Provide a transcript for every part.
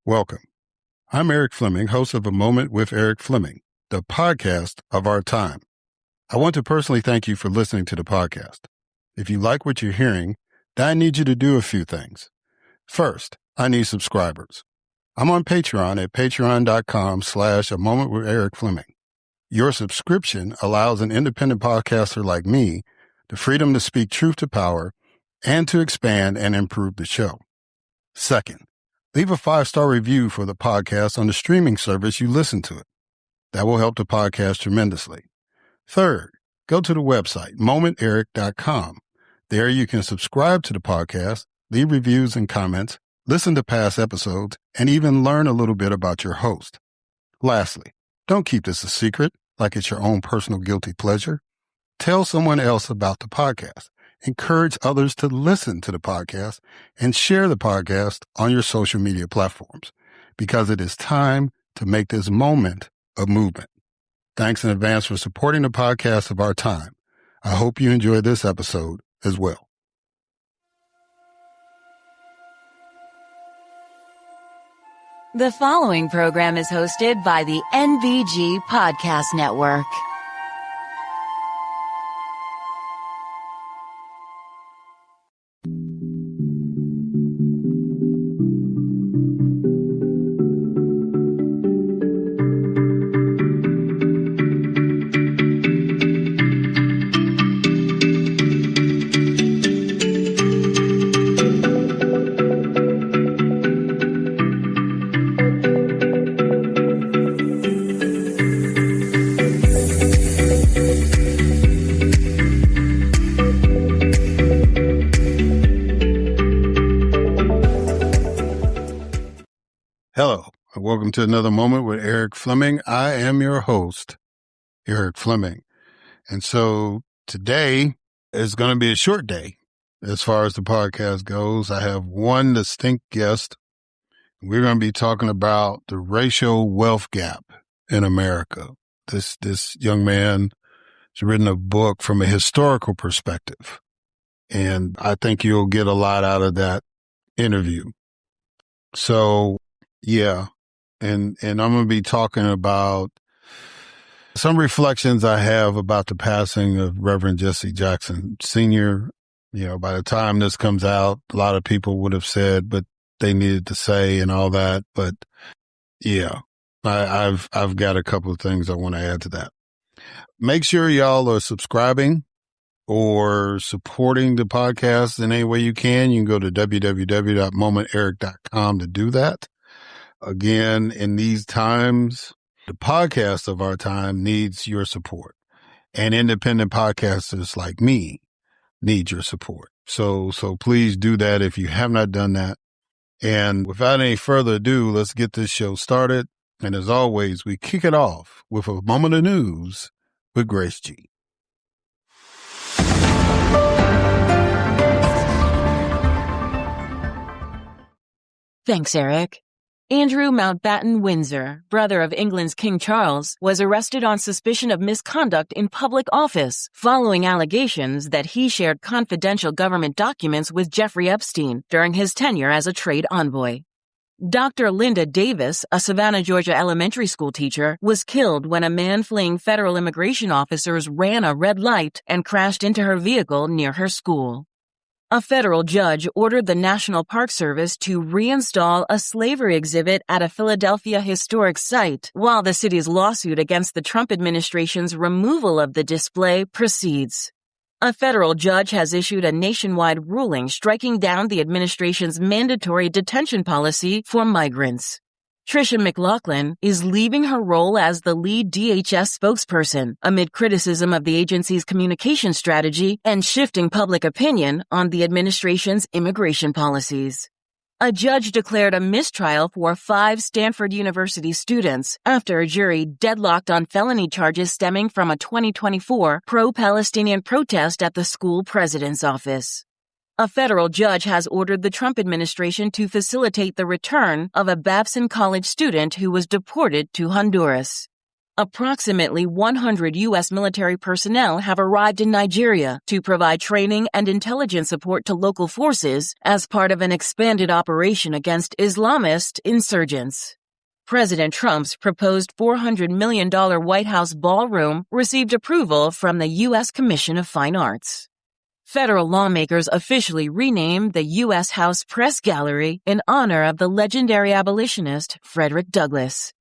Welcome. I'm Erik Fleming, host of A Moment with Erik Fleming, the podcast of our time. I want to personally thank you for listening to the podcast. If you like what you're hearing, then I need you to do a few things. First, I need subscribers. I'm on Patreon at patreon.com/A Moment with Erik Fleming. Your subscription allows an independent podcaster like me the freedom to speak truth to power and to expand and improve the show. Second, leave a 5-star review for the podcast on the streaming service you listen to it. That will help the podcast tremendously. Third, go to the website, momenterik.com. There you can subscribe to the podcast, leave reviews and comments, listen to past episodes, and even learn a little bit about your host. Lastly, don't keep this a secret like it's your own personal guilty pleasure. Tell someone else about the podcast. Encourage others to listen to the podcast and share the podcast on your social media platforms because it is time to make this moment a movement. Thanks in advance for supporting the podcast of our time. I hope you enjoy this episode as well. The following program is hosted by the NVG Podcast Network. Hello, and welcome to another moment with Erik Fleming. I am your host, Erik Fleming. And so today is going to be a short day as far as the podcast goes. I have one distinct guest. We're going to be talking about the racial wealth gap in America. This young man has written a book from a historical perspective, and I think you'll get a lot out of that interview. So, yeah, and I'm going to be talking about some reflections I have about the passing of Reverend Jesse Jackson Sr. You know, by the time this comes out, a lot of people would have said, but they needed to say and all that. But yeah, I've got a couple of things I want to add to that. Make sure y'all are subscribing or supporting the podcast in any way you can. You can go to www.momenterik.com to do that. Again, in these times, the podcast of our time needs your support, and independent podcasters like me need your support. So please do that if you have not done that. And without any further ado, let's get this show started. And as always, we kick it off with a moment of news with Grace G. Thanks, Erik. Andrew Mountbatten Windsor, brother of England's King Charles, was arrested on suspicion of misconduct in public office following allegations that he shared confidential government documents with Jeffrey Epstein during his tenure as a trade envoy. Dr. Linda Davis, a Savannah, Georgia elementary school teacher, was killed when a man fleeing federal immigration officers ran a red light and crashed into her vehicle near her school. A federal judge ordered the National Park Service to reinstall a slavery exhibit at a Philadelphia historic site while the city's lawsuit against the Trump administration's removal of the display proceeds. A federal judge has issued a nationwide ruling striking down the administration's mandatory detention policy for migrants. Tricia McLaughlin is leaving her role as the lead DHS spokesperson amid criticism of the agency's communication strategy and shifting public opinion on the administration's immigration policies. A judge declared a mistrial for 5 Stanford University students after a jury deadlocked on felony charges stemming from a 2024 pro-Palestinian protest at the school president's office. A federal judge has ordered the Trump administration to facilitate the return of a Babson College student who was deported to Honduras. Approximately 100 U.S. military personnel have arrived in Nigeria to provide training and intelligence support to local forces as part of an expanded operation against Islamist insurgents. President Trump's proposed $400 million White House ballroom received approval from the U.S. Commission of Fine Arts. Federal lawmakers officially renamed the U.S. House Press Gallery in honor of the legendary abolitionist Frederick Douglass.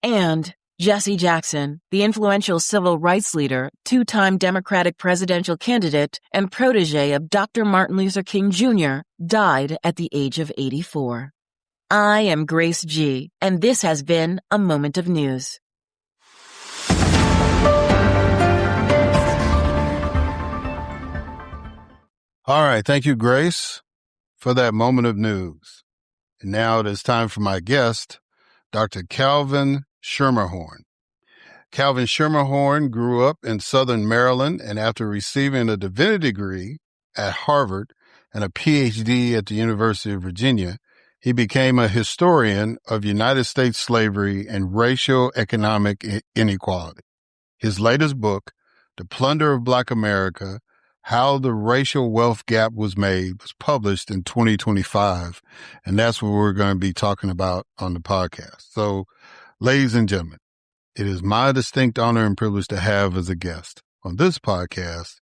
And Jesse Jackson, the influential civil rights leader, two-time Democratic presidential candidate, and protege of Dr. Martin Luther King Jr., died at the age of 84. I am Grace G., and this has been A Moment of News. All right. Thank you, Grace, for that moment of news. And now it is time for my guest, Dr. Calvin Schermerhorn. Calvin Schermerhorn grew up in Southern Maryland, and after receiving a divinity degree at Harvard and a PhD at the University of Virginia, he became a historian of United States slavery and racial economic inequality. His latest book, The Plunder of Black America, How the Racial Wealth Gap Was Made, was published in 2025, and that's what we're going to be talking about on the podcast. So, ladies and gentlemen, it is my distinct honor and privilege to have as a guest on this podcast,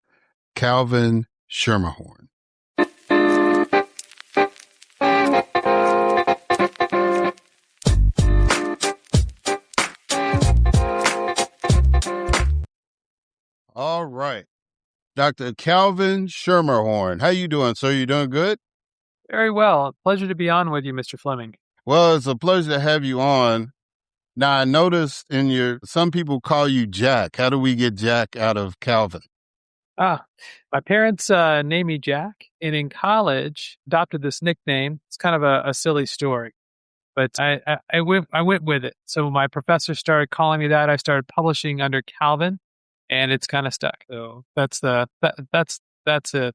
Calvin Schermerhorn. All right. Dr. Calvin Schermerhorn. How you doing, sir? You doing good? Very well. Pleasure to be on with you, Mr. Fleming. Well, it's a pleasure to have you on. Now, I noticed some people call you Jack. How do we get Jack out of Calvin? My parents named me Jack, and in college adopted this nickname. It's kind of a silly story, but I went with it. So my professor started calling me that. I started publishing under Calvin, and it's kind of stuck. So that's it.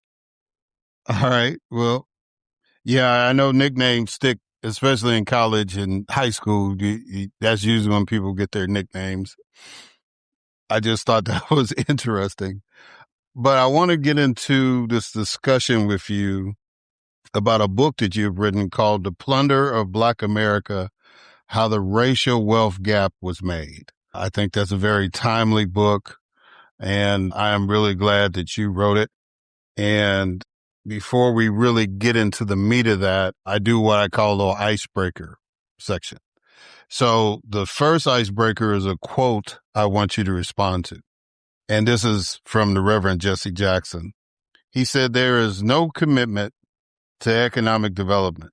All right. Well, yeah, I know nicknames stick, especially in college and high school. That's usually when people get their nicknames. I just thought that was interesting. But I want to get into this discussion with you about a book that you've written called The Plunder of Black America, How the Racial Wealth Gap Was Made. I think that's a very timely book, and I am really glad that you wrote it. And before we really get into the meat of that, I do what I call a little icebreaker section. So the first icebreaker is a quote I want you to respond to. And this is from the Reverend Jesse Jackson. He said, "There is no commitment to economic development,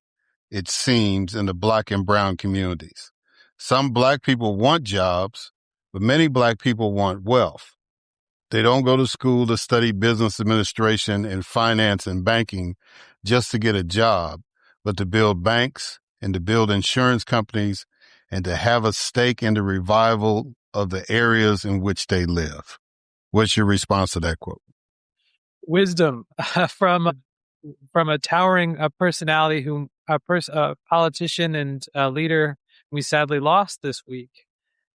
it seems, in the Black and brown communities. Some Black people want jobs, but many Black people want wealth. They don't go to school to study business administration and finance and banking just to get a job, but to build banks and to build insurance companies and to have a stake in the revival of the areas in which they live." What's your response to that quote? Wisdom from a towering personality, a politician and a leader we sadly lost this week.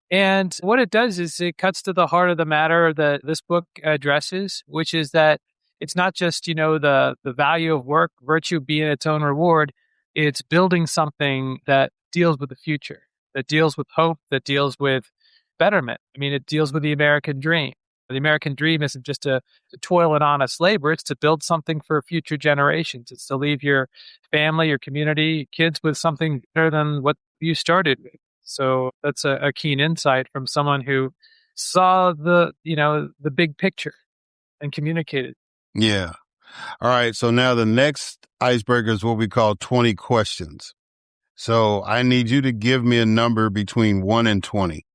And what it does is it cuts to the heart of the matter that this book addresses, which is that it's not just, the value of work, virtue being its own reward. It's building something that deals with the future, that deals with hope, that deals with betterment. I mean, it deals with the American dream. The American dream isn't just to toil in honest labor. It's to build something for future generations. It's to leave your family, your community, kids with something better than what you started with. So that's a keen insight from someone who saw the big picture and communicated. Yeah. All right. So now the next icebreaker is what we call 20 questions. So I need you to give me a number between 1 and 20.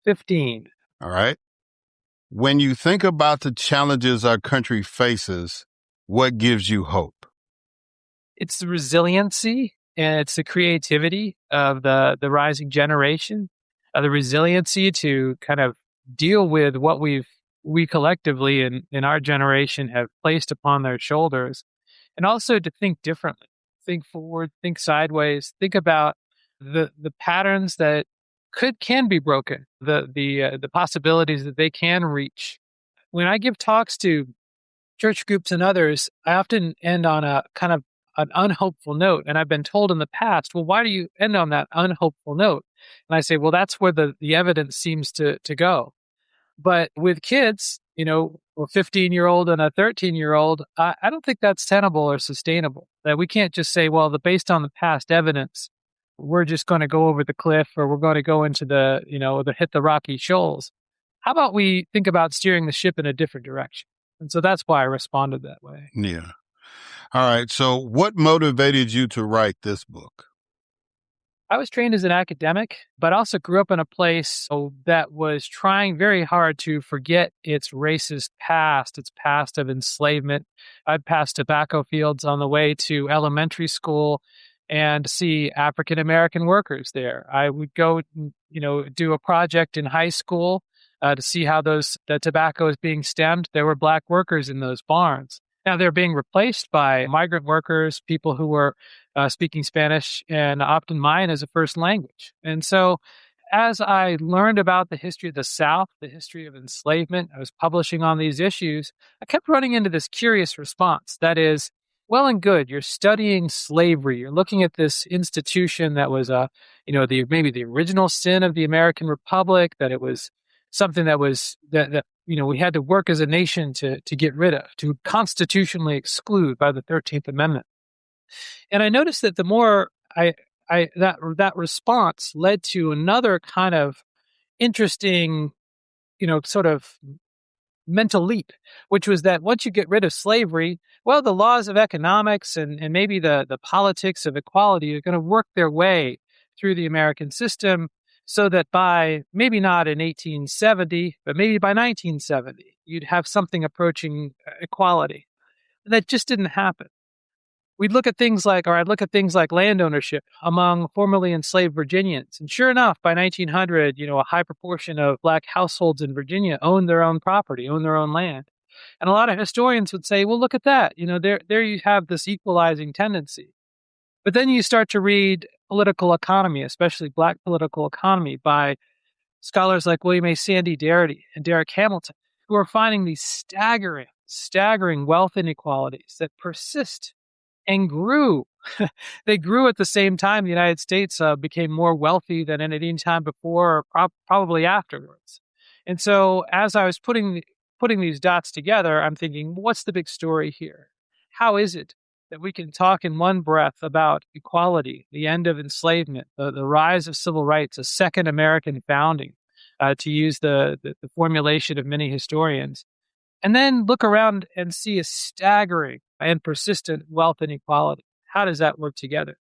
15. All right. When you think about the challenges our country faces, what gives you hope? It's the resiliency and it's the creativity of the rising generation, the resiliency to kind of deal with what we collectively in our generation have placed upon their shoulders, and also to think differently, think forward, think sideways, think about the patterns that can be broken. The possibilities that they can reach. When I give talks to church groups and others, I often end on a kind of an unhopeful note. And I've been told in the past, well, why do you end on that unhopeful note? And I say, well, that's where the evidence seems to go. But with kids, a 15-year-old and a 13-year-old, I don't think that's tenable or sustainable. That we can't just say, well, based on the past evidence, we're just going to go over the cliff or we're going to go into hit the rocky shoals. How about we think about steering the ship in a different direction? And so that's why I responded that way. Yeah. All right. So what motivated you to write this book? I was trained as an academic, but also grew up in a place that was trying very hard to forget its racist past, its past of enslavement. I'd pass tobacco fields on the way to elementary school and see African American workers there. I would go, do a project in high school to see how the tobacco is being stemmed. There were Black workers in those barns. Now they're being replaced by migrant workers, people who were speaking Spanish and often mine as a first language. And so as I learned about the history of the South, the history of enslavement, I was publishing on these issues, I kept running into this curious response. That is, well and good, you're studying slavery. You're looking at this institution that was, maybe the original sin of the American Republic, that it was something that was, that we had to work as a nation to get rid of, to constitutionally exclude by the 13th Amendment. And I noticed that the more that response led to another kind of interesting, sort of mental leap, which was that once you get rid of slavery, well, the laws of economics and maybe the politics of equality are going to work their way through the American system so that by maybe not in 1870, but maybe by 1970, you'd have something approaching equality. And that just didn't happen. I'd look at things like land ownership among formerly enslaved Virginians. And sure enough, by 1900, a high proportion of Black households in Virginia owned their own property, owned their own land. And a lot of historians would say, well, look at that. There you have this equalizing tendency. But then you start to read political economy, especially Black political economy, by scholars like William A. Sandy Darity and Derek Hamilton, who are finding these staggering wealth inequalities that persist and grew. They grew at the same time the United States became more wealthy than at any time before or probably afterwards. And so as I was putting these dots together, I'm thinking, what's the big story here? How is it that we can talk in one breath about equality, the end of enslavement, the rise of civil rights, a second American founding, to use the formulation of many historians, and then look around and see a staggering and persistent wealth inequality? How does that work together?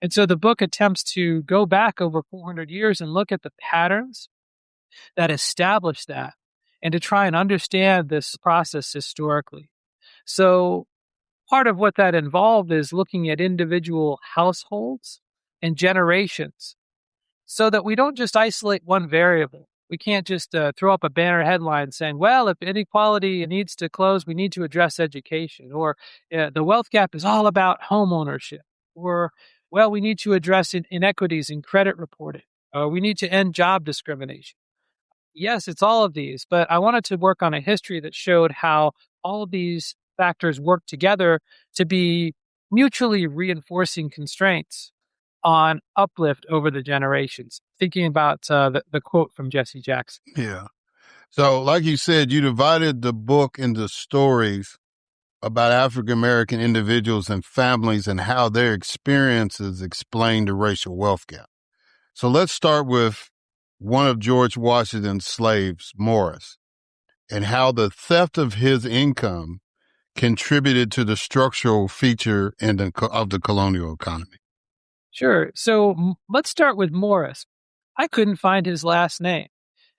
And so the book attempts to go back over 400 years and look at the patterns that establish that and to try and understand this process historically. So part of what that involved is looking at individual households and generations so that we don't just isolate one variable. We can't just throw up a banner headline saying, well, if inequality needs to close, we need to address education. Or the wealth gap is all about home ownership. Or, well, we need to address inequities in credit reporting. Or we need to end job discrimination. Yes, it's all of these. But I wanted to work on a history that showed how all of these factors work together to be mutually reinforcing constraints on uplift over the generations, thinking about the quote from Jesse Jackson. Yeah. So like you said, you divided the book into stories about African-American individuals and families and how their experiences explain the racial wealth gap. So let's start with one of George Washington's slaves, Morris, and how the theft of his income contributed to the structural feature of the colonial economy. Sure. So let's start with Morris. I couldn't find his last name.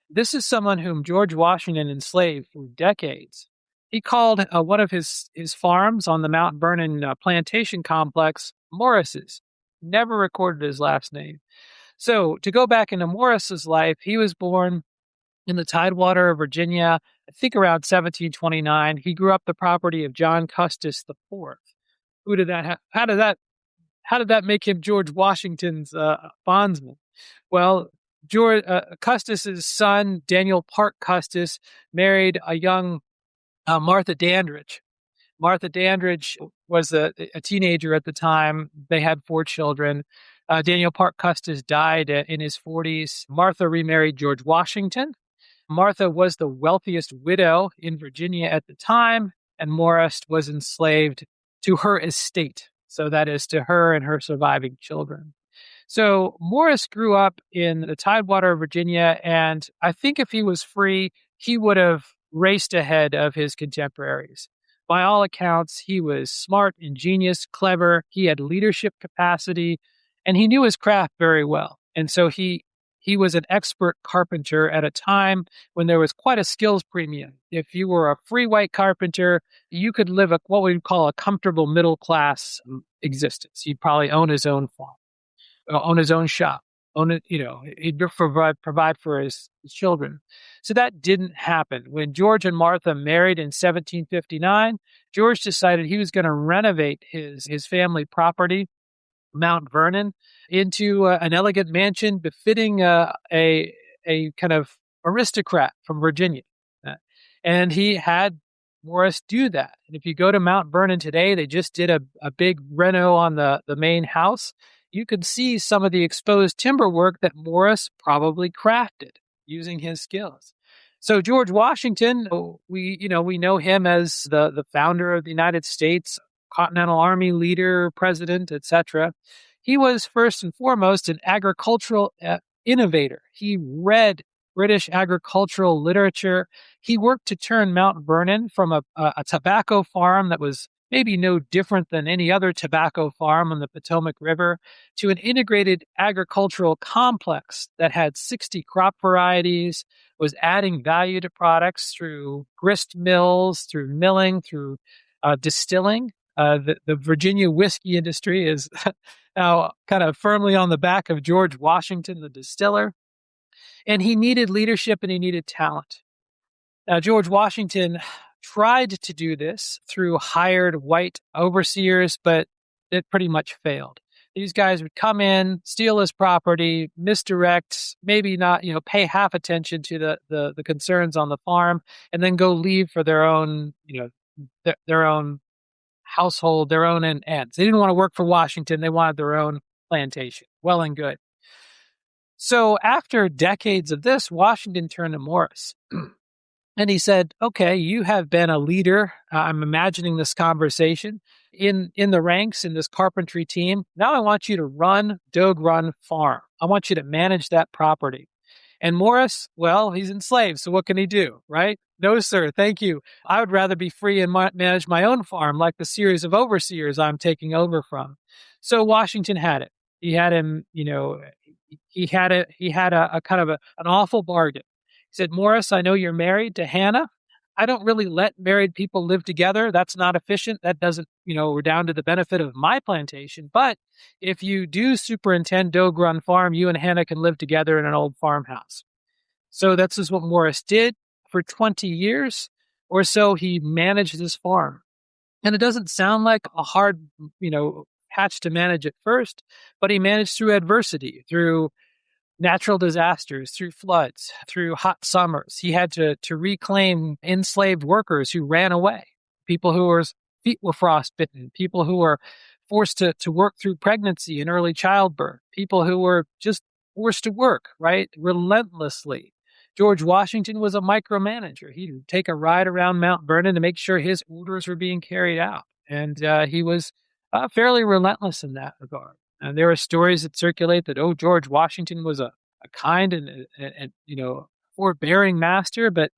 This is someone whom George Washington enslaved for decades. He called one of his farms on the Mount Vernon plantation complex Morris's. Never recorded his last name. So to go back into Morris's life, he was born in the Tidewater of Virginia, I think around 1729. He grew up the property of John Custis IV. Who did that? How did that make him George Washington's bondsman? Well, Custis's son, Daniel Park Custis, married a young Martha Dandridge. Martha Dandridge was a teenager at the time. They had 4 children. Daniel Park Custis died in his 40s. Martha remarried George Washington. Martha was the wealthiest widow in Virginia at the time, and Morris was enslaved to her estate. So that is to her and her surviving children. So Morris grew up in the Tidewater of Virginia, and I think if he was free, he would have raced ahead of his contemporaries. By all accounts, he was smart, ingenious, clever. He had leadership capacity, and he knew his craft very well. And so he was an expert carpenter at a time when there was quite a skills premium. If you were a free white carpenter, you could live what we'd call a comfortable middle class existence. He'd probably own his own farm, own his own shop, he'd provide for his children. So that didn't happen. When George and Martha married in 1759, George decided he was going to renovate his family property, Mount Vernon, into an elegant mansion befitting a kind of aristocrat from Virginia. And he had Morris do that. And if you go to Mount Vernon today, they just did a big reno on the main house. You could see some of the exposed timber work that Morris probably crafted using his skills. So George Washington, we know him as the founder of the United States, Continental Army leader, president, etc. He was first and foremost an agricultural innovator. He read British agricultural literature. He worked to turn Mount Vernon from a tobacco farm that was maybe no different than any other tobacco farm on the Potomac River to an integrated agricultural complex that had 60 crop varieties, was adding value to products through grist mills, through milling, through distilling. The Virginia whiskey industry is now kind of firmly on the back of George Washington, the distiller. And he needed leadership and he needed talent. Now, George Washington tried to do this through hired white overseers, but it pretty much failed. These guys would come in, steal his property, misdirect, maybe not, pay half attention to the concerns on the farm, and then go leave for their own, their own household, their own ends. They didn't want to work for Washington. They wanted their own plantation. Well and good. So after decades of this, Washington turned to Morris. And he said, okay, you have been a leader. I'm imagining this conversation in the ranks in this carpentry team. Now I want you to run Dogue Run Farm. I want you to manage that property. And Morris, well, he's enslaved. So what can he do, right? No, sir. Thank you. I would rather be free and manage my own farm like the series of overseers I'm taking over from. So Washington had it. He had him, he had a kind of an awful bargain. He said, Morris, I know you're married to Hannah. I don't really let married people live together. That's not efficient. That doesn't, redound to the benefit of my plantation. But if you do superintend Dogue Run Farm, you and Hannah can live together in an old farmhouse. So that's just what Morris did. For 20 years or so, he managed this farm. And it doesn't sound like a hard, patch to manage at first, but he managed through adversity, through natural disasters, through floods, through hot summers. He had to reclaim enslaved workers who ran away, people whose feet were frostbitten, people who were forced to work through pregnancy and early childbirth, people who were just forced to work, right, relentlessly. George Washington was a micromanager. He'd take a ride around Mount Vernon to make sure his orders were being carried out. And he was fairly relentless in that regard. And there are stories that circulate that, George Washington was a kind and forbearing master, but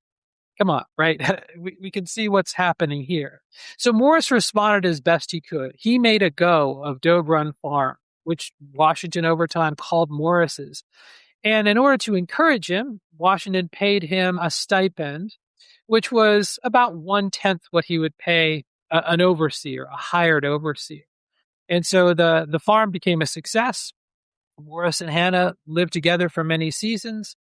come on, right? we can see what's happening here. So Morris responded as best he could. He made a go of Dogue Run Farm, which Washington over time called Morris's. And in order to encourage him, Washington paid him a stipend, which was about 1/10 what he would pay an overseer, a hired overseer. And so the farm became a success. Morris and Hannah lived together for many seasons.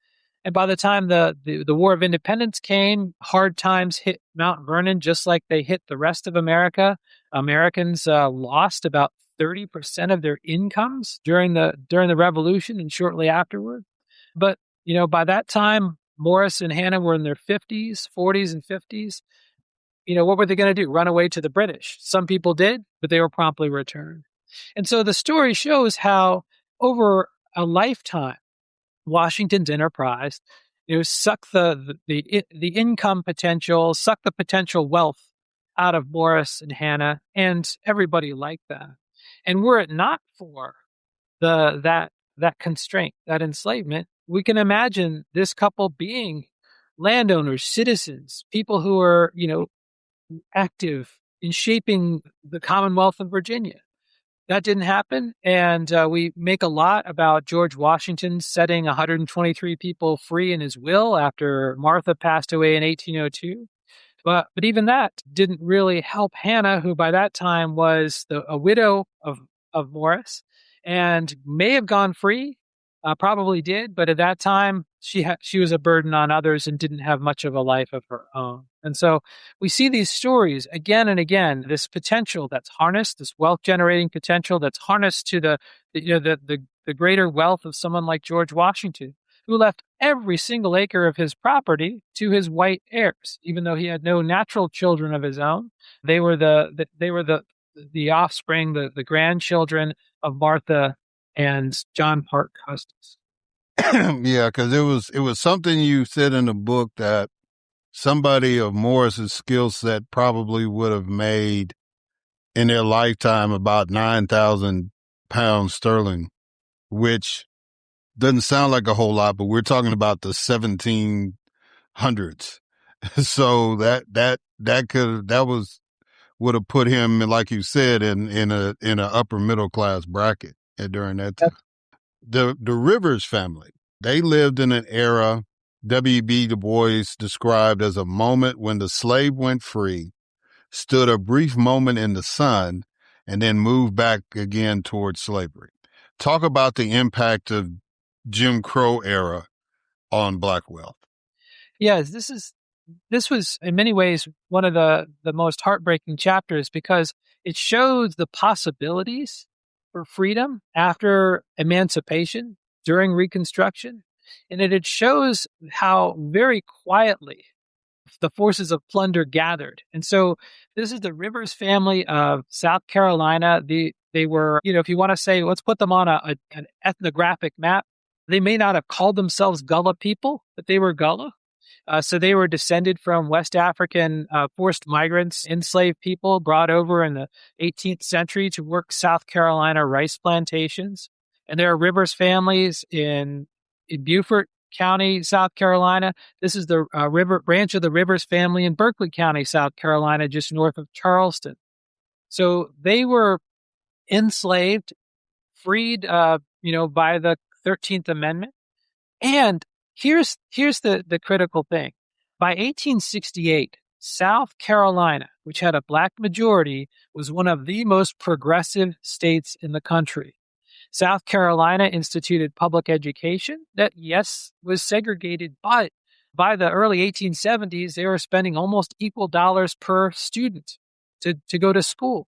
And by the time the War of Independence came, hard times hit Mount Vernon just like they hit the rest of America. Americans lost about 30% of their incomes during the Revolution and shortly afterward. But, by that time, Morris and Hannah were in their 50s, 40s, and 50s. What were they going to do? Run away to the British? Some people did, but they were promptly returned. And so the story shows how over a lifetime, Washington's enterprise, suck the income potential, suck the potential wealth out of Morris and Hannah and everybody like that. And were it not for that constraint, that enslavement, we can imagine this couple being landowners, citizens, people who are, active in shaping the Commonwealth of Virginia. That didn't happen. And we make a lot about George Washington setting 123 people free in his will after Martha passed away in 1802. But even that didn't really help Hannah, who by that time was a widow of Morris and may have gone free, probably did. But at that time, she was a burden on others and didn't have much of a life of her own. And so we see these stories again and again, this potential that's harnessed, this wealth generating potential that's harnessed to the greater wealth of someone like George Washington, who left every single acre of his property to his white heirs, even though he had no natural children of his own. They were the offspring, the grandchildren of Martha and John Parke Custis. Yeah, because it was something you said in the book that somebody of Morris's skill set probably would have made in their lifetime about 9,000 pounds sterling, which doesn't sound like a whole lot, but we're talking about the 1700s. So would have put him, like you said, in a upper middle class bracket during that time. The Rivers family, they lived in an era W.B. Du Bois described as a moment when the slave went free, stood a brief moment in the sun, and then moved back again towards slavery. Talk about the impact of Jim Crow era on Black wealth. Yes, this was in many ways one of the most heartbreaking chapters because it shows the possibilities for freedom after emancipation during Reconstruction. And it shows how very quietly the forces of plunder gathered. And so this is the Rivers family of South Carolina. They were, if you want to say, let's put them on an ethnographic map, they may not have called themselves Gullah people, but they were Gullah. So they were descended from West African forced migrants, enslaved people brought over in the 18th century to work South Carolina rice plantations. And there are Rivers families in Beaufort County, South Carolina. This is the branch of the Rivers family in Berkeley County, South Carolina, just north of Charleston. So they were enslaved, freed, by the 13th Amendment. And here's the critical thing. By 1868, South Carolina, which had a Black majority, was one of the most progressive states in the country. South Carolina instituted public education that, yes, was segregated, but by the early 1870s, they were spending almost equal dollars per student to go to school.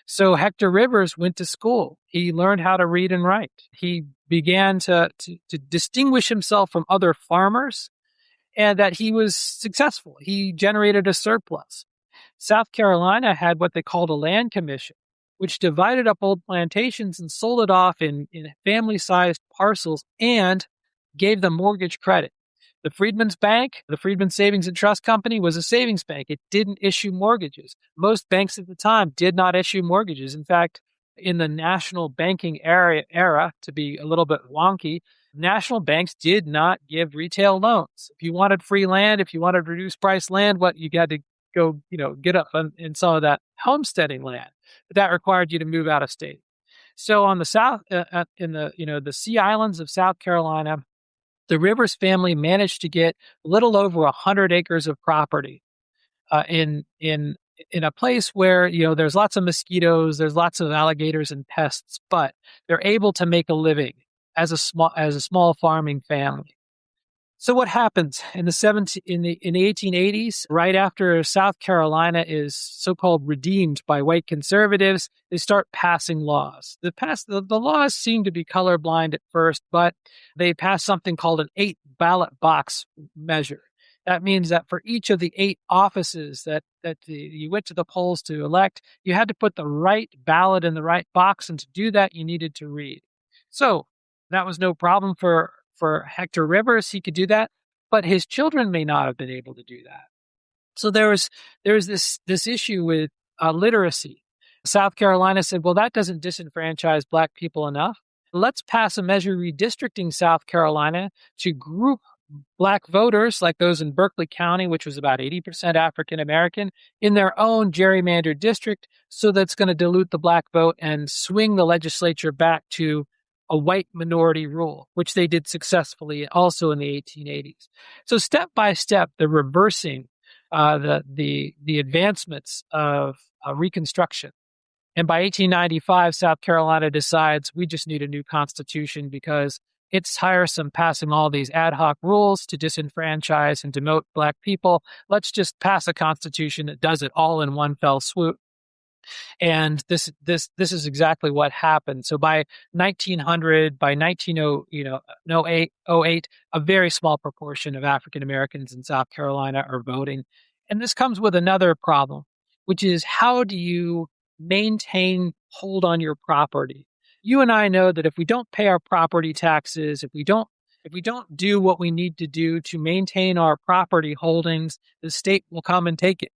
So Hector Rivers went to school. He learned how to read and write. He began to distinguish himself from other farmers, and that he was successful. He generated a surplus. South Carolina had what they called a land commission, which divided up old plantations and sold it off in family-sized parcels and gave them mortgage credit. The Freedmen's Bank, the Freedmen Savings and Trust Company, was a savings bank. It didn't issue mortgages. Most banks at the time did not issue mortgages. In fact, in the national banking era, to be a little bit wonky, national banks did not give retail loans. If you wanted free land, if you wanted reduced price land, you had to go, get up in some of that homesteading land. But that required you to move out of state. So on the south, in the Sea Islands of South Carolina, the Rivers family managed to get a little over 100 acres of property in a place where there's lots of mosquitoes, there's lots of alligators and pests, but they're able to make a living as a small farming family. So what happens in the 1880s, right after South Carolina is so-called redeemed by white conservatives, they start passing laws. The laws seem to be colorblind at first, but they pass something called an 8 ballot box measure. That means that for each of the 8 offices that you went to the polls to elect, you had to put the right ballot in the right box, and to do that, you needed to read. So that was no problem for Hector Rivers. He could do that, but his children may not have been able to do that. So there was this issue with literacy. South Carolina said, well, that doesn't disenfranchise Black people enough. Let's pass a measure redistricting South Carolina to group Black voters, like those in Berkeley County, which was about 80% African American, in their own gerrymandered district, so that's going to dilute the Black vote and swing the legislature back to a white minority rule, which they did successfully also in the 1880s. So step by step, they're reversing the advancements of Reconstruction. And by 1895, South Carolina decides we just need a new constitution because it's tiresome passing all these ad hoc rules to disenfranchise and demote Black people. Let's just pass a constitution that does it all in one fell swoop. And this is exactly what happened. So by 1900, by 1908, a very small proportion of African Americans in South Carolina are voting. And this comes with another problem, which is how do you maintain hold on your property? You and I know that if we don't pay our property taxes, if we don't do what we need to do to maintain our property holdings, the state will come and take it,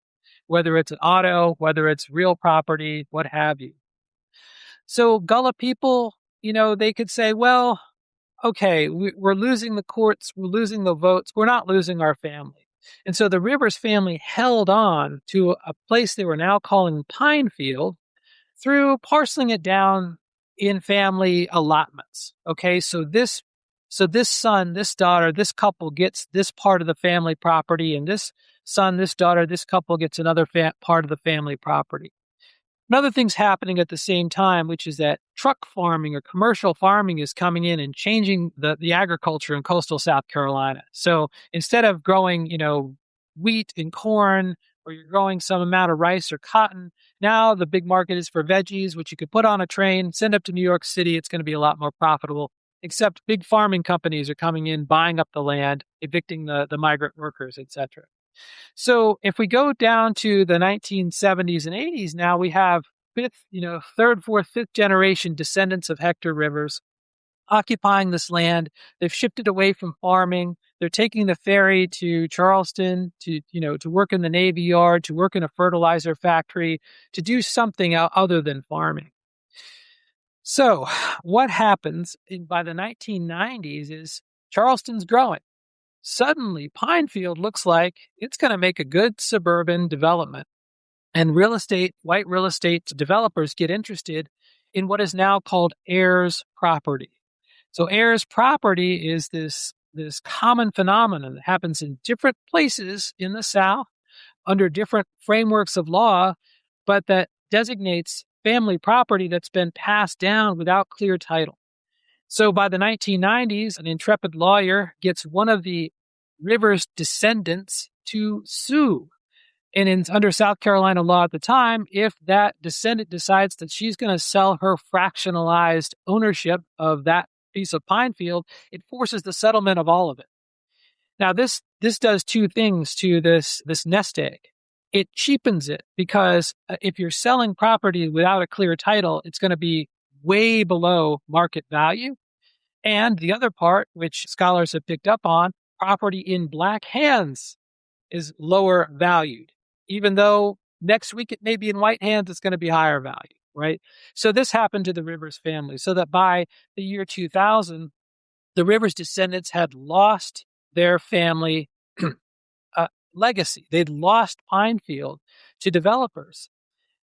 whether it's an auto, whether it's real property, what have you. So Gullah people, they could say, well, okay, we're losing the courts, we're losing the votes, we're not losing our family. And so the Rivers family held on to a place they were now calling Pinefield through parceling it down in family allotments. Okay, so this son, this daughter, this couple gets this part of the family property, and this son, this daughter, this couple gets another part of the family property. Another thing's happening at the same time, which is that truck farming or commercial farming is coming in and changing the agriculture in coastal South Carolina. So instead of growing, wheat and corn, or you're growing some amount of rice or cotton, now the big market is for veggies, which you could put on a train, send up to New York City. It's going to be a lot more profitable, except big farming companies are coming in, buying up the land, evicting the migrant workers, etc. So if we go down to the 1970s and 80s, now we have third, fourth, fifth generation descendants of Hector Rivers occupying this land. They've shifted away from farming. They're taking the ferry to Charleston to work in the Navy Yard, to work in a fertilizer factory, to do something other than farming. So what happens by the 1990s is Charleston's growing. Suddenly, Pinefield looks like it's going to make a good suburban development. And white real estate developers get interested in what is now called heirs property. So heirs property is this common phenomenon that happens in different places in the South under different frameworks of law, but that designates family property that's been passed down without clear title. So by the 1990s, an intrepid lawyer gets one of the Rivers descendants to sue. And under South Carolina law at the time, if that descendant decides that she's going to sell her fractionalized ownership of that piece of Pinefield, it forces the settlement of all of it. Now, this does two things to this nest egg. It cheapens it because if you're selling property without a clear title, it's going to be way below market value. And the other part, which scholars have picked up on, property in Black hands is lower valued, even though next week it may be in white hands, it's going to be higher value, right? So this happened to the Rivers family, so that by the year 2000, the Rivers descendants had lost their family legacy. They'd lost Pinefield to developers.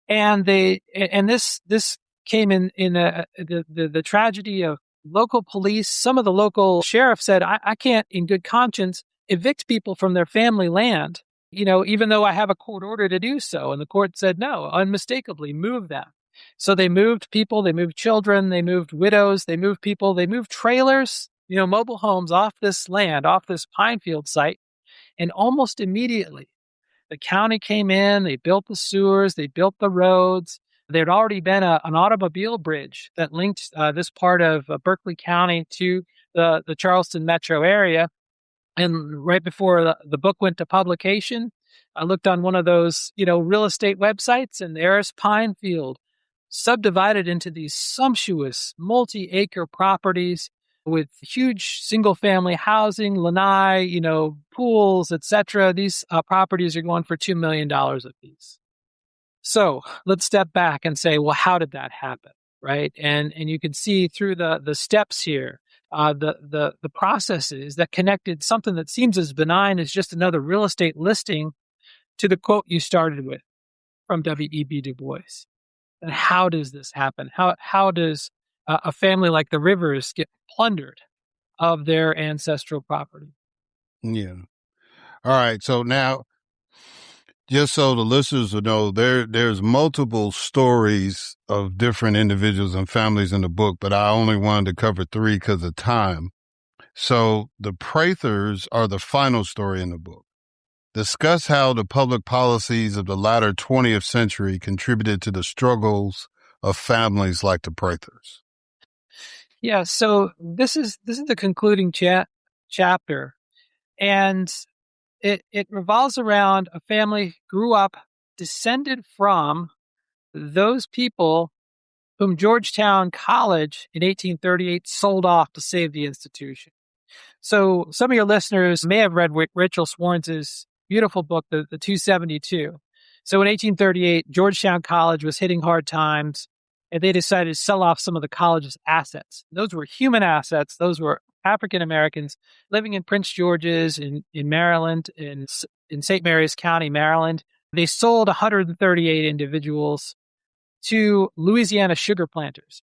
And this came in the tragedy of local police. Some of the local sheriffs said, I can't in good conscience evict people from their family land, even though I have a court order to do so. And the court said, no, unmistakably move them. So they moved people, they moved children, they moved widows, they moved people, they moved trailers. mobile homes off this land, off this pine field site. And almost immediately, the county came in, they built the sewers, they built the roads. There had already been an automobile bridge that linked this part of Berkeley County to the Charleston metro area. And right before the book went to publication, I looked on one of those, real estate websites, and there's Pine Field subdivided into these sumptuous multi-acre properties with huge single-family housing, lanai, pools, etc. These properties are going for $2 million a piece. So let's step back and say, well, how did that happen, right? And you can see through the steps here, the processes that connected something that seems as benign as just another real estate listing to the quote you started with from W.E.B. Du Bois. And how does this happen? How does a family like the Rivers get plundered of their ancestral property? Yeah. All right. So now, just so the listeners will know, there's multiple stories of different individuals and families in the book, but I only wanted to cover 3 because of time. So the Prathers are the final story in the book. Discuss how the public policies of the latter 20th century contributed to the struggles of families like the Prathers. Yeah, so this is the concluding chapter, and it revolves around a family grew up descended from those people whom Georgetown College in 1838 sold off to save the institution. So some of your listeners may have read Rachel Swarns' beautiful book, the 272. So in 1838, Georgetown College was hitting hard times, and they decided to sell off some of the college's assets. Those were human assets. Those were African Americans living in Prince George's, in Maryland, in St. Mary's County, Maryland. They sold 138 individuals to Louisiana sugar planters.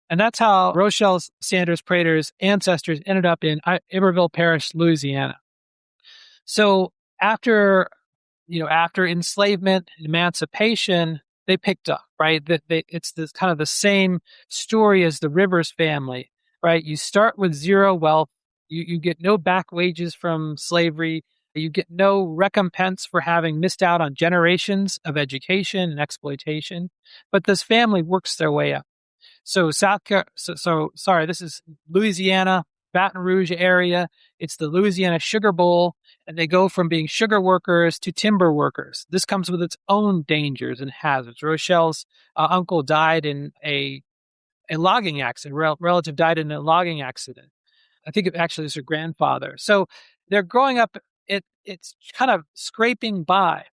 And that's how Rochelle Sanders Prater's ancestors ended up in Iberville Parish, Louisiana. So after enslavement, emancipation, they picked up, right? It's this kind of the same story as the Rivers family, right? You start with zero wealth. You get no back wages from slavery. You get no recompense for having missed out on generations of education and exploitation. But this family works their way up. So this is Louisiana, Baton Rouge area. It's the Louisiana Sugar Bowl, and they go from being sugar workers to timber workers. This comes with its own dangers and hazards. Rochelle's uncle died in a logging accident. Relative died in a logging accident. I think it actually was her grandfather. So they're growing up. It's kind of scraping by.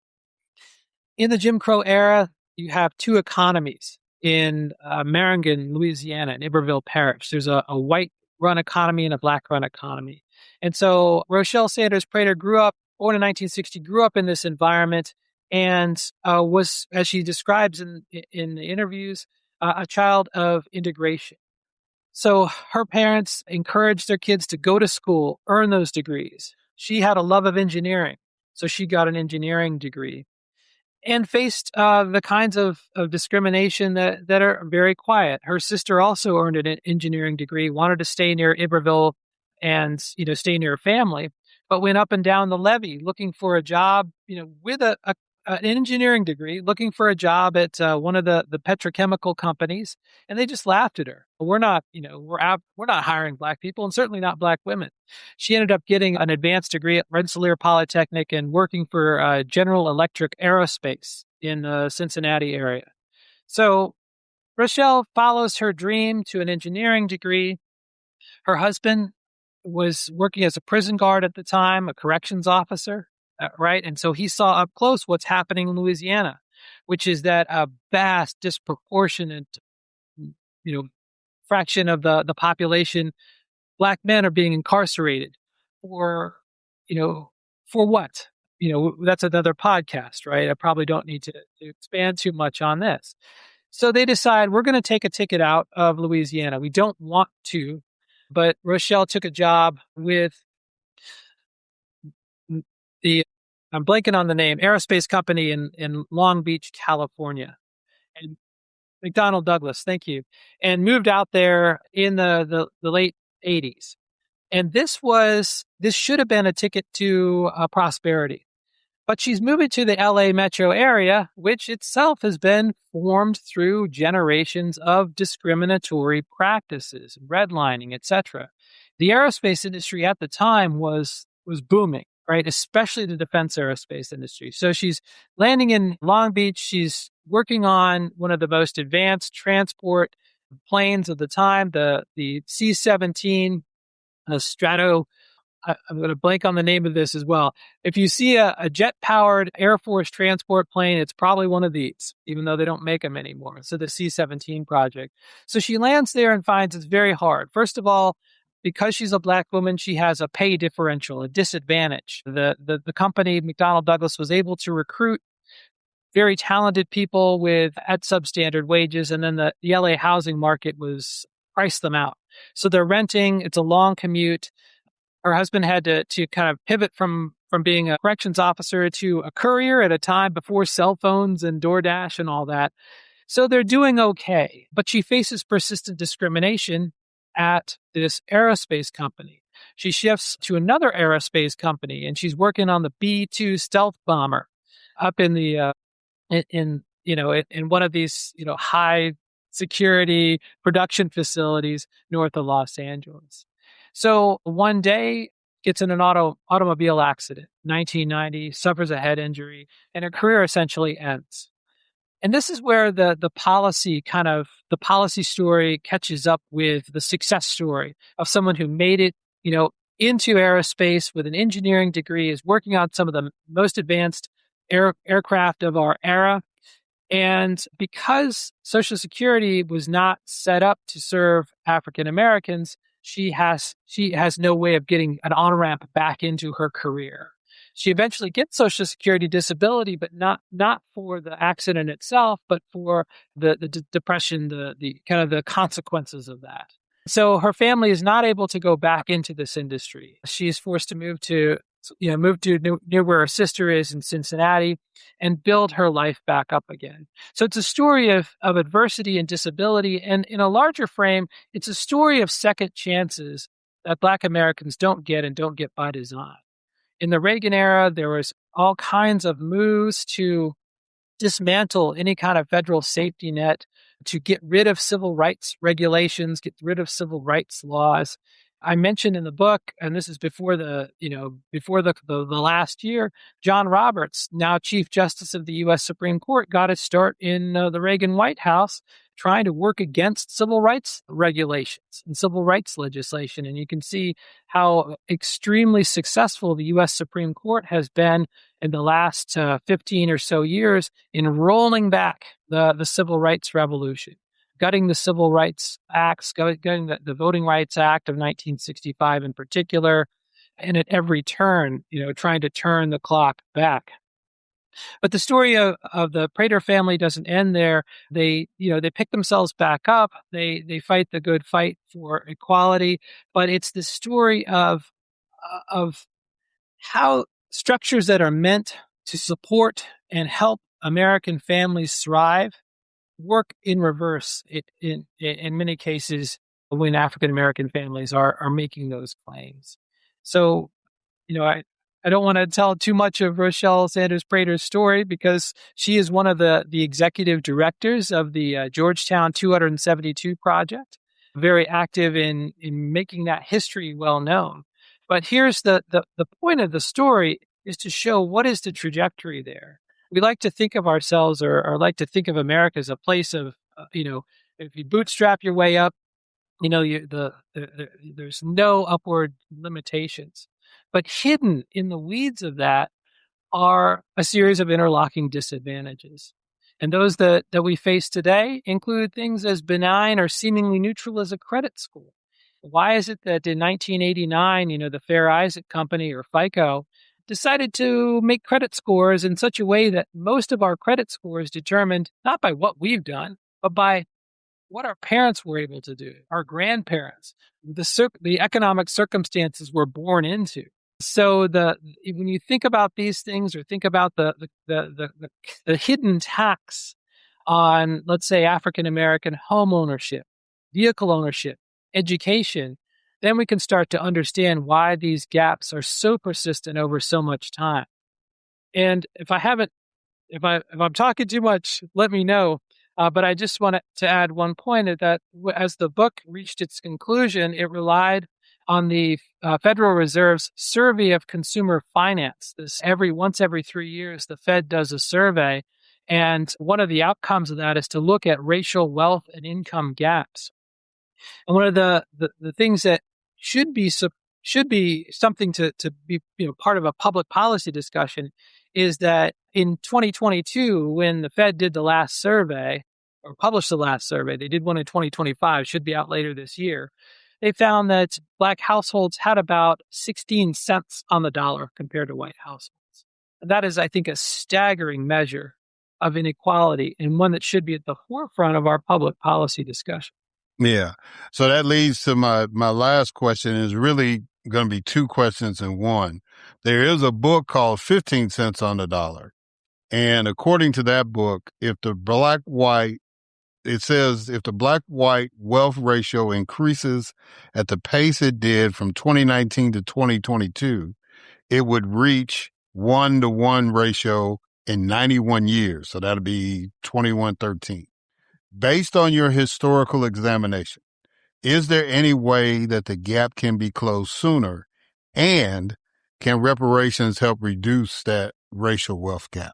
In the Jim Crow era, you have 2 economies in Marengon, Louisiana, in Iberville Parish. There's a white-run economy and a black-run economy. And so Rochelle Sanders Prater born in 1960, grew up in this environment and was, as she describes in the interviews, a child of integration. So her parents encouraged their kids to go to school, earn those degrees. She had a love of engineering, so she got an engineering degree. And faced the kinds of discrimination that are very quiet. Her sister also earned an engineering degree, wanted to stay near Iberville and stay near her family, but went up and down the levee looking for a job, with an engineering degree, looking for a job at one of the petrochemical companies, and they just laughed at her. We're not hiring Black people, and certainly not Black women. She ended up getting an advanced degree at Rensselaer Polytechnic and working for General Electric Aerospace in the Cincinnati area. So Rochelle follows her dream to an engineering degree. Her husband was working as a prison guard at the time, a corrections officer, right? And so he saw up close what's happening in Louisiana, which is that a vast, disproportionate, fraction of the population, Black men, are being incarcerated for what? That's another podcast, right? I probably don't need to expand too much on this. So they decide, we're going to take a ticket out of Louisiana. We don't want to, but Rochelle took a job with I'm blanking on the name, aerospace company in Long Beach, California. And McDonnell Douglas, thank you. And moved out there in the late 80s. And this should have been a ticket to prosperity. But she's moving to the LA metro area, which itself has been formed through generations of discriminatory practices, redlining, etc. The aerospace industry at the time was booming, right? Especially the defense aerospace industry. So she's landing in Long Beach. She's working on one of the most advanced transport planes of the time, the C-17 Strato. I'm going to blank on the name of this as well. If you see a jet-powered Air Force transport plane, it's probably one of these, even though they don't make them anymore. So the C-17 project. So she lands there and finds it's very hard. First of all, because she's a Black woman, she has a pay differential, a disadvantage. The company, McDonnell Douglas, was able to recruit very talented people at substandard wages, and then the LA housing market was priced them out. So they're renting. It's a long commute. Her husband had to kind of pivot from being a corrections officer to a courier at a time before cell phones and DoorDash and all that. So they're doing okay, but she faces persistent discrimination at this aerospace company. She shifts to another aerospace company, and she's working on the B-2 stealth bomber up in the in one of these high security production facilities north of Los Angeles. So one day gets in an automobile accident, 1990, suffers a head injury, and her career essentially ends. And this is where the policy story catches up with the success story of someone who made it, into aerospace with an engineering degree, is working on some of the most advanced aircraft of our era. And because Social Security was not set up to serve African Americans, she has no way of getting an on-ramp back into her career. She eventually gets Social Security disability, but not for the accident itself, but for the depression, the kind of the consequences of that. So her family is not able to go back into this industry. She's forced to move to near where her sister is in Cincinnati and build her life back up again. So it's a story of adversity and disability. And in a larger frame, it's a story of second chances that Black Americans don't get and don't get by design. In the Reagan era, there was all kinds of moves to dismantle any kind of federal safety net, to get rid of civil rights regulations, get rid of civil rights laws. I mentioned in the book, and this is before the last year, John Roberts, now Chief Justice of the U.S. Supreme Court, got his start in the Reagan White House trying to work against civil rights regulations and civil rights legislation. And you can see how extremely successful the U.S. Supreme Court has been in the last 15 or so years in rolling back the civil rights revolution, gutting the Civil Rights Acts, gutting the Voting Rights Act of 1965 in particular, and at every turn, trying to turn the clock back. But the story of the Prater family doesn't end there. They pick themselves back up. They fight the good fight for equality. But it's the story of how structures that are meant to support and help American families thrive work in reverse. In many cases, when African American families are making those claims. So, I don't want to tell too much of Rochelle Sanders Prater's story because she is one of the executive directors of the Georgetown 272 project, very active in making that history well known. But here's the point of the story is to show what is the trajectory there. We like to think of ourselves or like to think of America as a place of, if you bootstrap your way up, there's no upward limitations. But hidden in the weeds of that are a series of interlocking disadvantages. And those that we face today include things as benign or seemingly neutral as a credit score. Why is it that in 1989, the Fair Isaac Company or FICO decided to make credit scores in such a way that most of our credit scores determined not by what we've done, but by what our parents were able to do, our grandparents, the economic circumstances we're born into. So when you think about these things, or think about the hidden tax on, let's say, African American home ownership, vehicle ownership, education, then we can start to understand why these gaps are so persistent over so much time. And if I'm talking too much, let me know. But I just wanted to add one point that as the book reached its conclusion, it relied on the Federal Reserve's survey of consumer finance. Once every 3 years, the Fed does a survey. And one of the outcomes of that is to look at racial wealth and income gaps. And one of the things that should be something to be part of a public policy discussion is that in 2022, when the Fed did the last survey or published the last survey, they did one in 2025, should be out later this year. They found that Black households had about 16 cents on the dollar compared to white households. And that is, I think, a staggering measure of inequality and one that should be at the forefront of our public policy discussion. Yeah. So that leads to my last question is really going to be two questions in one. There is a book called 15 Cents on the Dollar. And according to that book, if the black-white wealth ratio increases at the pace it did from 2019 to 2022, it would reach 1-to-1 ratio in 91 years. So that'll be 2113. Based on your historical examination, is there any way that the gap can be closed sooner? And can reparations help reduce that racial wealth gap?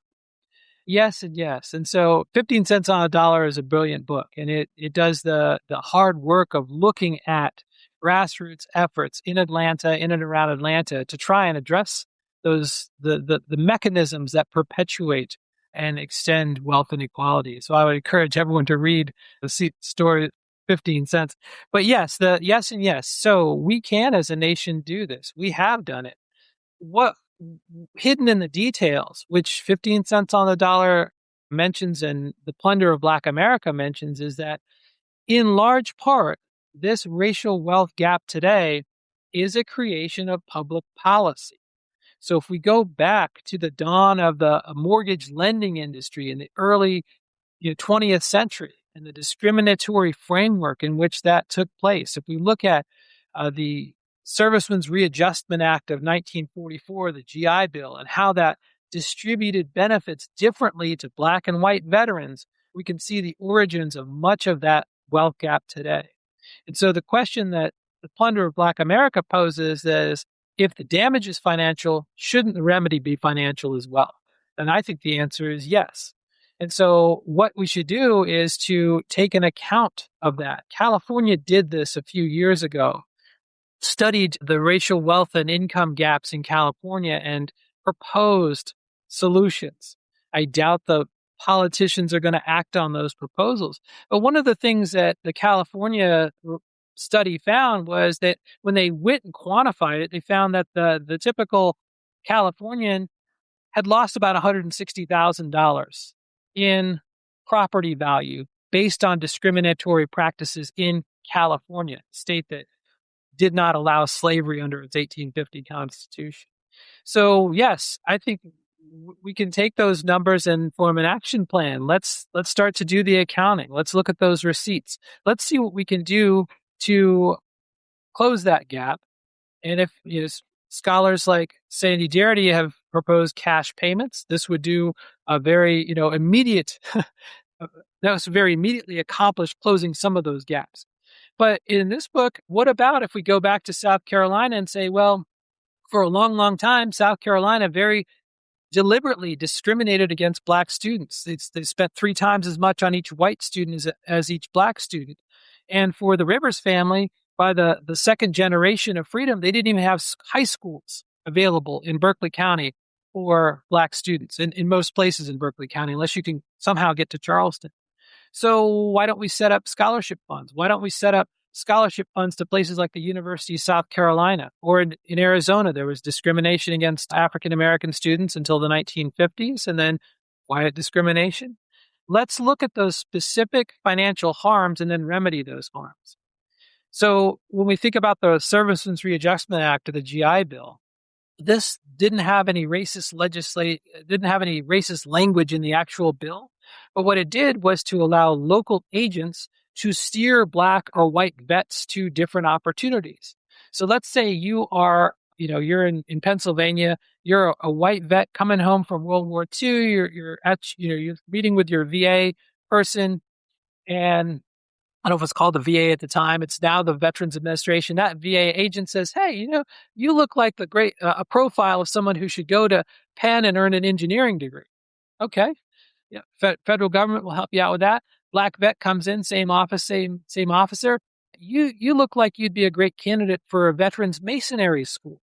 Yes and yes. And so 15 Cents on a Dollar is a brilliant book, and it does the hard work of looking at grassroots efforts in Atlanta, in and around Atlanta, to try and address the mechanisms that perpetuate and extend wealth inequality. So I would encourage everyone to read the story 15 Cents. But yes, yes and yes. So we can, as a nation, do this. We have done it. What hidden in the details, which 15 Cents on the Dollar mentions and the Plunder of Black America mentions, is that in large part, this racial wealth gap today is a creation of public policy. So if we go back to the dawn of the mortgage lending industry in the early 20th century and the discriminatory framework in which that took place, if we look at the Servicemen's Readjustment Act of 1944, the GI Bill, and how that distributed benefits differently to Black and white veterans, we can see the origins of much of that wealth gap today. And so the question that the Plunder of Black America poses is, if the damage is financial, shouldn't the remedy be financial as well? And I think the answer is yes. And so what we should do is to take an account of that. California did this a few years ago, studied the racial wealth and income gaps in California and proposed solutions. I doubt the politicians are going to act on those proposals. But one of the things that the California study found was that when they went and quantified it, they found that the typical Californian had lost about $160,000 in property value based on discriminatory practices in California, a state that did not allow slavery under its 1850 Constitution. So yes, I think we can take those numbers and form an action plan. Let's start to do the accounting. Let's look at those receipts. Let's see what we can do to close that gap. And if scholars like Sandy Darity have proposed cash payments, this would do a very immediate. That was very immediately accomplished closing some of those gaps. But in this book, what about if we go back to South Carolina and say, well, for a long, long time, South Carolina very deliberately discriminated against Black students. They spent 3 times as much on each white student as each Black student. And for the Rivers family, by the second generation of freedom, they didn't even have high schools available in Berkeley County for Black students, in most places in Berkeley County, unless you can somehow get to Charleston. So why don't we set up scholarship funds? Why don't we set up scholarship funds to places like the University of South Carolina? Or in Arizona, there was discrimination against African-American students until the 1950s, and then quiet discrimination. Let's look at those specific financial harms and then remedy those harms. So when we think about the Servicemen's Readjustment Act or the GI Bill, this didn't have any racist language in the actual bill. But what it did was to allow local agents to steer Black or white vets to different opportunities. So let's say you are, you're in Pennsylvania, you're a white vet coming home from World War II, you're meeting with your VA person, and I don't know if it's called the VA at the time. It's now the Veterans Administration. That VA agent says, "Hey, you look like a profile of someone who should go to Penn and earn an engineering degree." Okay, yeah, federal government will help you out with that. Black vet comes in, same office, same officer. You look like you'd be a great candidate for a veterans masonry school.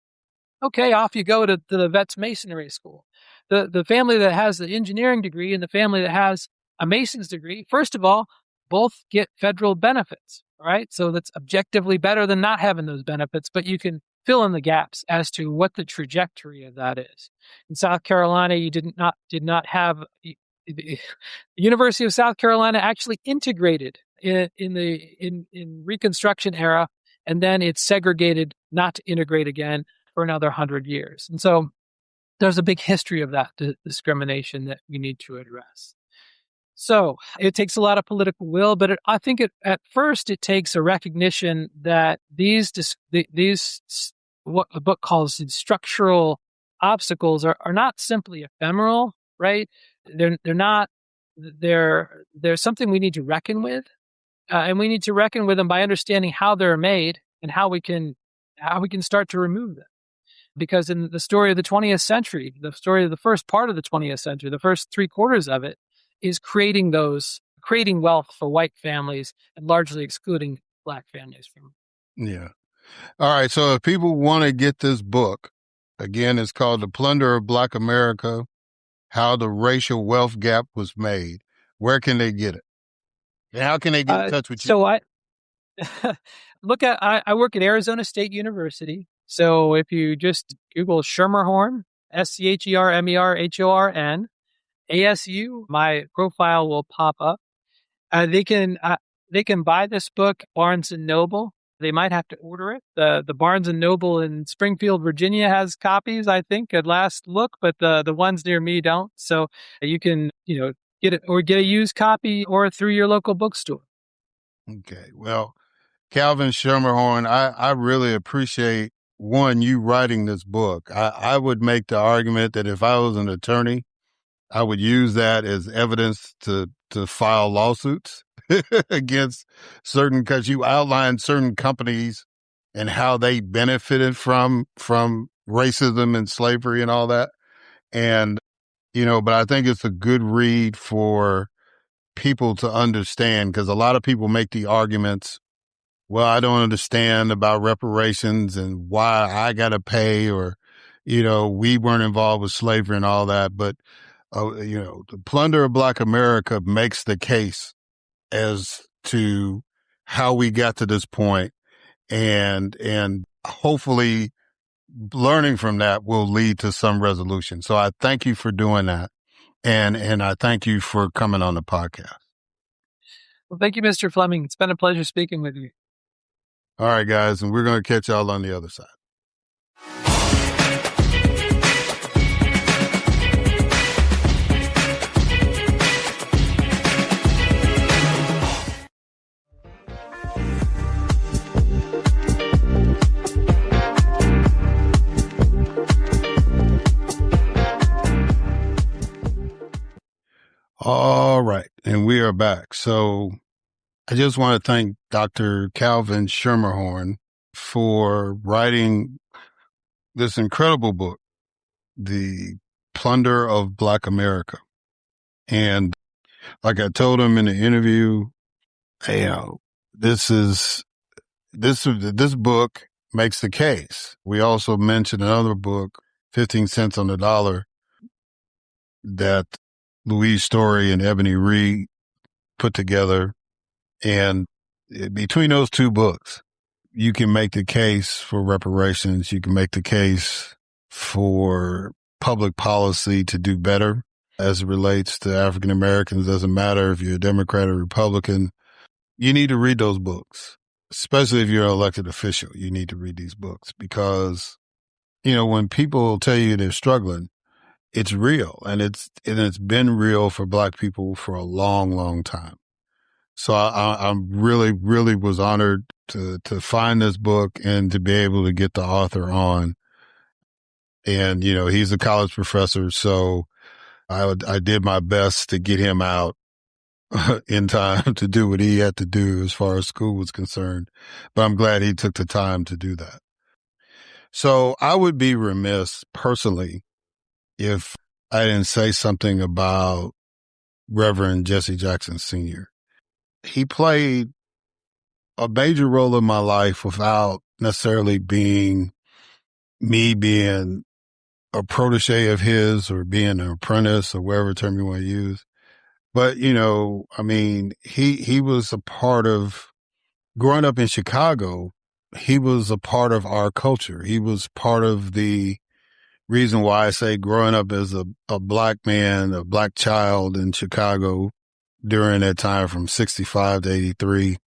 Okay, off you go to the vets masonry school. The family that has the engineering degree and the family that has a mason's degree, first of all, both get federal benefits. All right, so that's objectively better than not having those benefits, but you can fill in the gaps as to what the trajectory of that is. In South Carolina, you did not have the University of South Carolina actually integrated in Reconstruction era, and then it's segregated not to integrate again for another 100 years. And so there's a big history of that discrimination that we need to address. So it takes a lot of political will, but I think at first it takes a recognition that these what the book calls structural obstacles are not simply ephemeral, right? They're not. They're something we need to reckon with, and we need to reckon with them by understanding how they're made and how we can start to remove them. Because in the story of the 20th century, the story of the first part of the 20th century, the first 3/4 of it is creating wealth for white families and largely excluding Black families from. Yeah. All right. So if people want to get this book, again, it's called The Plunder of Black America, How the Racial Wealth Gap Was Made. Where can they get it? And how can they get in touch with you? So I work at Arizona State University. So if you just Google Schermerhorn, Schermerhorn, ASU, my profile will pop up. They can buy this book Barnes and Noble. They might have to order it. The Barnes and Noble in Springfield, Virginia has copies, I think, at last look, but the ones near me don't. So you can get it or get a used copy or through your local bookstore. Okay. Well, Calvin Schermerhorn, I really appreciate you writing this book. I would make the argument that if I was an attorney, I would use that as evidence to file lawsuits against because you outlined certain companies and how they benefited from racism and slavery and all that. And, but I think it's a good read for people to understand, because a lot of people make the arguments, well, I don't understand about reparations and why I got to pay, or, we weren't involved with slavery and all that. But, the Plunder of Black America makes the case as to how we got to this point, and hopefully learning from that will lead to some resolution. So I thank you for doing that. And I thank you for coming on the podcast. Well, thank you, Mr. Fleming. It's been a pleasure speaking with you. All right, guys, and we're going to catch y'all on the other side. All right, and we are back. So I just want to thank Dr. Calvin Schermerhorn for writing this incredible book, The Plunder of Black America. And like I told him in the interview, this book makes the case. We also mentioned another book, 15 Cents on the Dollar, that Louise Story and Ebony Reed put together. And between those two books, you can make the case for reparations. You can make the case for public policy to do better as it relates to African Americans. Doesn't matter if you're a Democrat or Republican. You need to read those books, especially if you're an elected official. You need to read these books because, when people tell you they're struggling, it's real, and it's been real for Black people for a long, long time. So I really, really was honored to find this book and to be able to get the author on. And, he's a college professor, so I did my best to get him out in time to do what he had to do as far as school was concerned. But I'm glad he took the time to do that. So I would be remiss personally if I didn't say something about Reverend Jesse Jackson Sr. He played a major role in my life without necessarily being a protege of his or being an apprentice or whatever term you want to use. But, he was a part of growing up in Chicago. He was a part of our culture. He was part of the reason why I say growing up as a black man, a black child in Chicago during that time from 65 to 83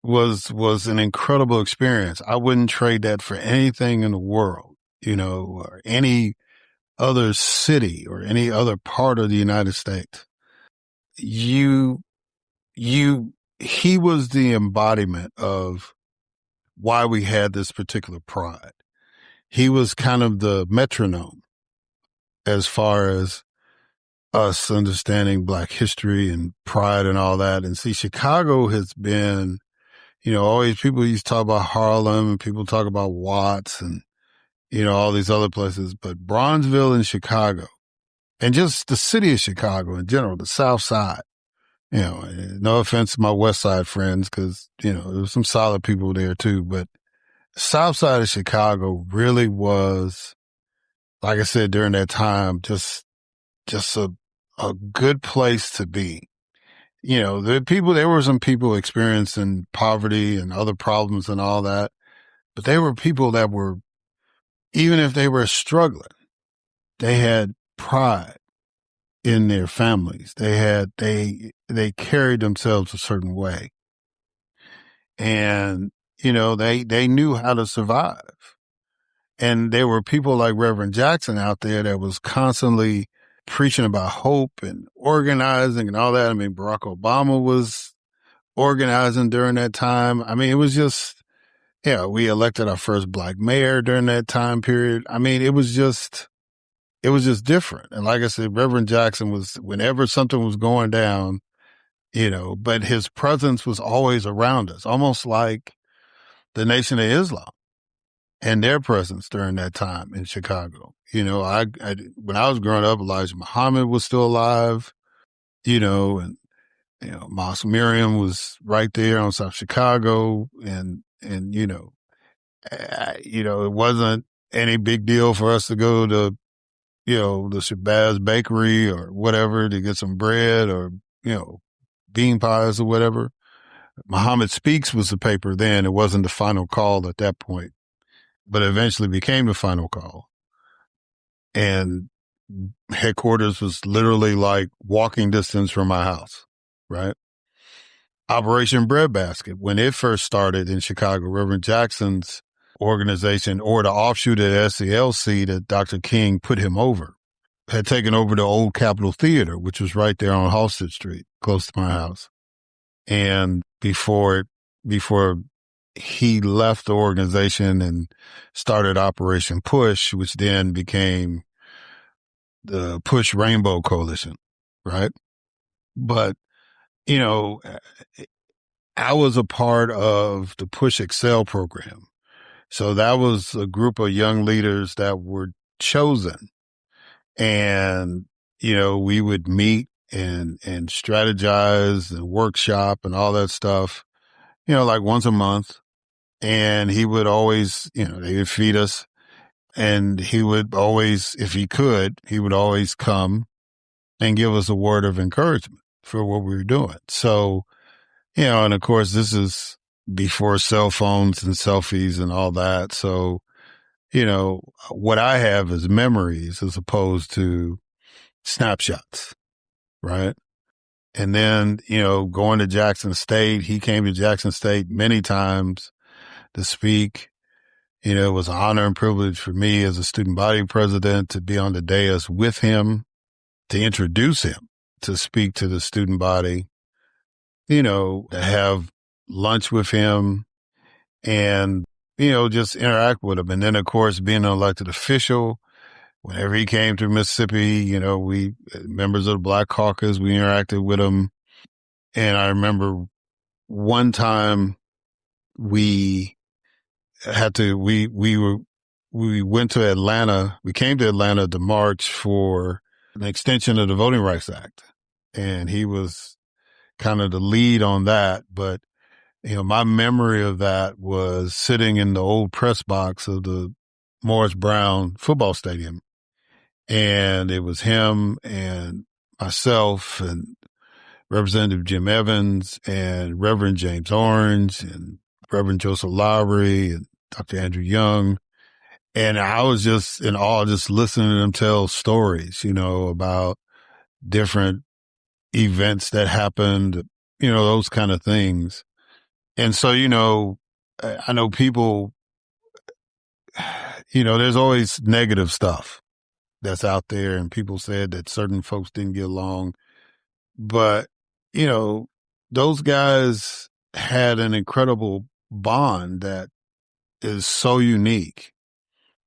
was an incredible experience. I wouldn't trade that for anything in the world, or any other city or any other part of the United States. He was the embodiment of why we had this particular pride. He was kind of the metronome as far as us understanding Black history and pride and all that. And see, Chicago has been, always people used to talk about Harlem and people talk about Watts and, all these other places, but Bronzeville and Chicago and just the city of Chicago in general, the South Side, no offense to my West Side friends, because, there was some solid people there too, but South Side of Chicago really was, like I said, during that time, just a good place to be. There were some people experiencing poverty and other problems and all that, but they were people that were, even if they were struggling, they had pride in their families. They carried themselves a certain way. And, they knew how to survive. And there were people like Reverend Jackson out there that was constantly preaching about hope and organizing and all that. I mean, Barack Obama was organizing during that time. I mean, it was just, we elected our first Black mayor during that time period. I mean, it was just different. And like I said, Reverend Jackson was, whenever something was going down, but his presence was always around us, almost like the Nation of Islam and their presence during that time in Chicago. When I was growing up, Elijah Muhammad was still alive, and, Mosque Miriam was right there on South Chicago. And it wasn't any big deal for us to go to, the Shabazz Bakery or whatever to get some bread or, bean pies or whatever. Muhammad Speaks was the paper then. It wasn't the final call at that point, but eventually became the final call. And headquarters was literally like walking distance from my house, right? Operation Breadbasket, when it first started in Chicago, Reverend Jackson's organization, or the offshoot at SCLC that Dr. King put him over, had taken over the old Capitol Theater, which was right there on Halsted Street, close to my house. And before he left the organization and started Operation Push, which then became the Push Rainbow Coalition, right? But, I was a part of the Push Excel program. So that was a group of young leaders that were chosen. And, we would meet and strategize and workshop and all that stuff, like once a month. And he would always, they would feed us. And he would always, if he could, he would always come and give us a word of encouragement for what we were doing. So, and of course, this is before cell phones and selfies and all that. So, what I have is memories as opposed to snapshots, right? And then, going to Jackson State, he came to Jackson State many times to speak. It was an honor and privilege for me as a student body president to be on the dais with him, to introduce him, to speak to the student body, to have lunch with him. and, just interact with him. And then, of course, being an elected official, whenever he came to Mississippi, we, members of the Black Caucus, we interacted with him. And I remember one time we went to Atlanta. We came to Atlanta to march for an extension of the Voting Rights Act. And he was kind of the lead on that. But, my memory of that was sitting in the old press box of the Morris Brown football stadium. And it was him and myself and Representative Jim Evans and Reverend James Orange and Reverend Joseph Lowry and Dr. Andrew Young. And I was just in awe, just listening to them tell stories, about different events that happened, those kind of things. And so, I know people, there's always negative stuff that's out there, and people said that certain folks didn't get along. But, those guys had an incredible bond that is so unique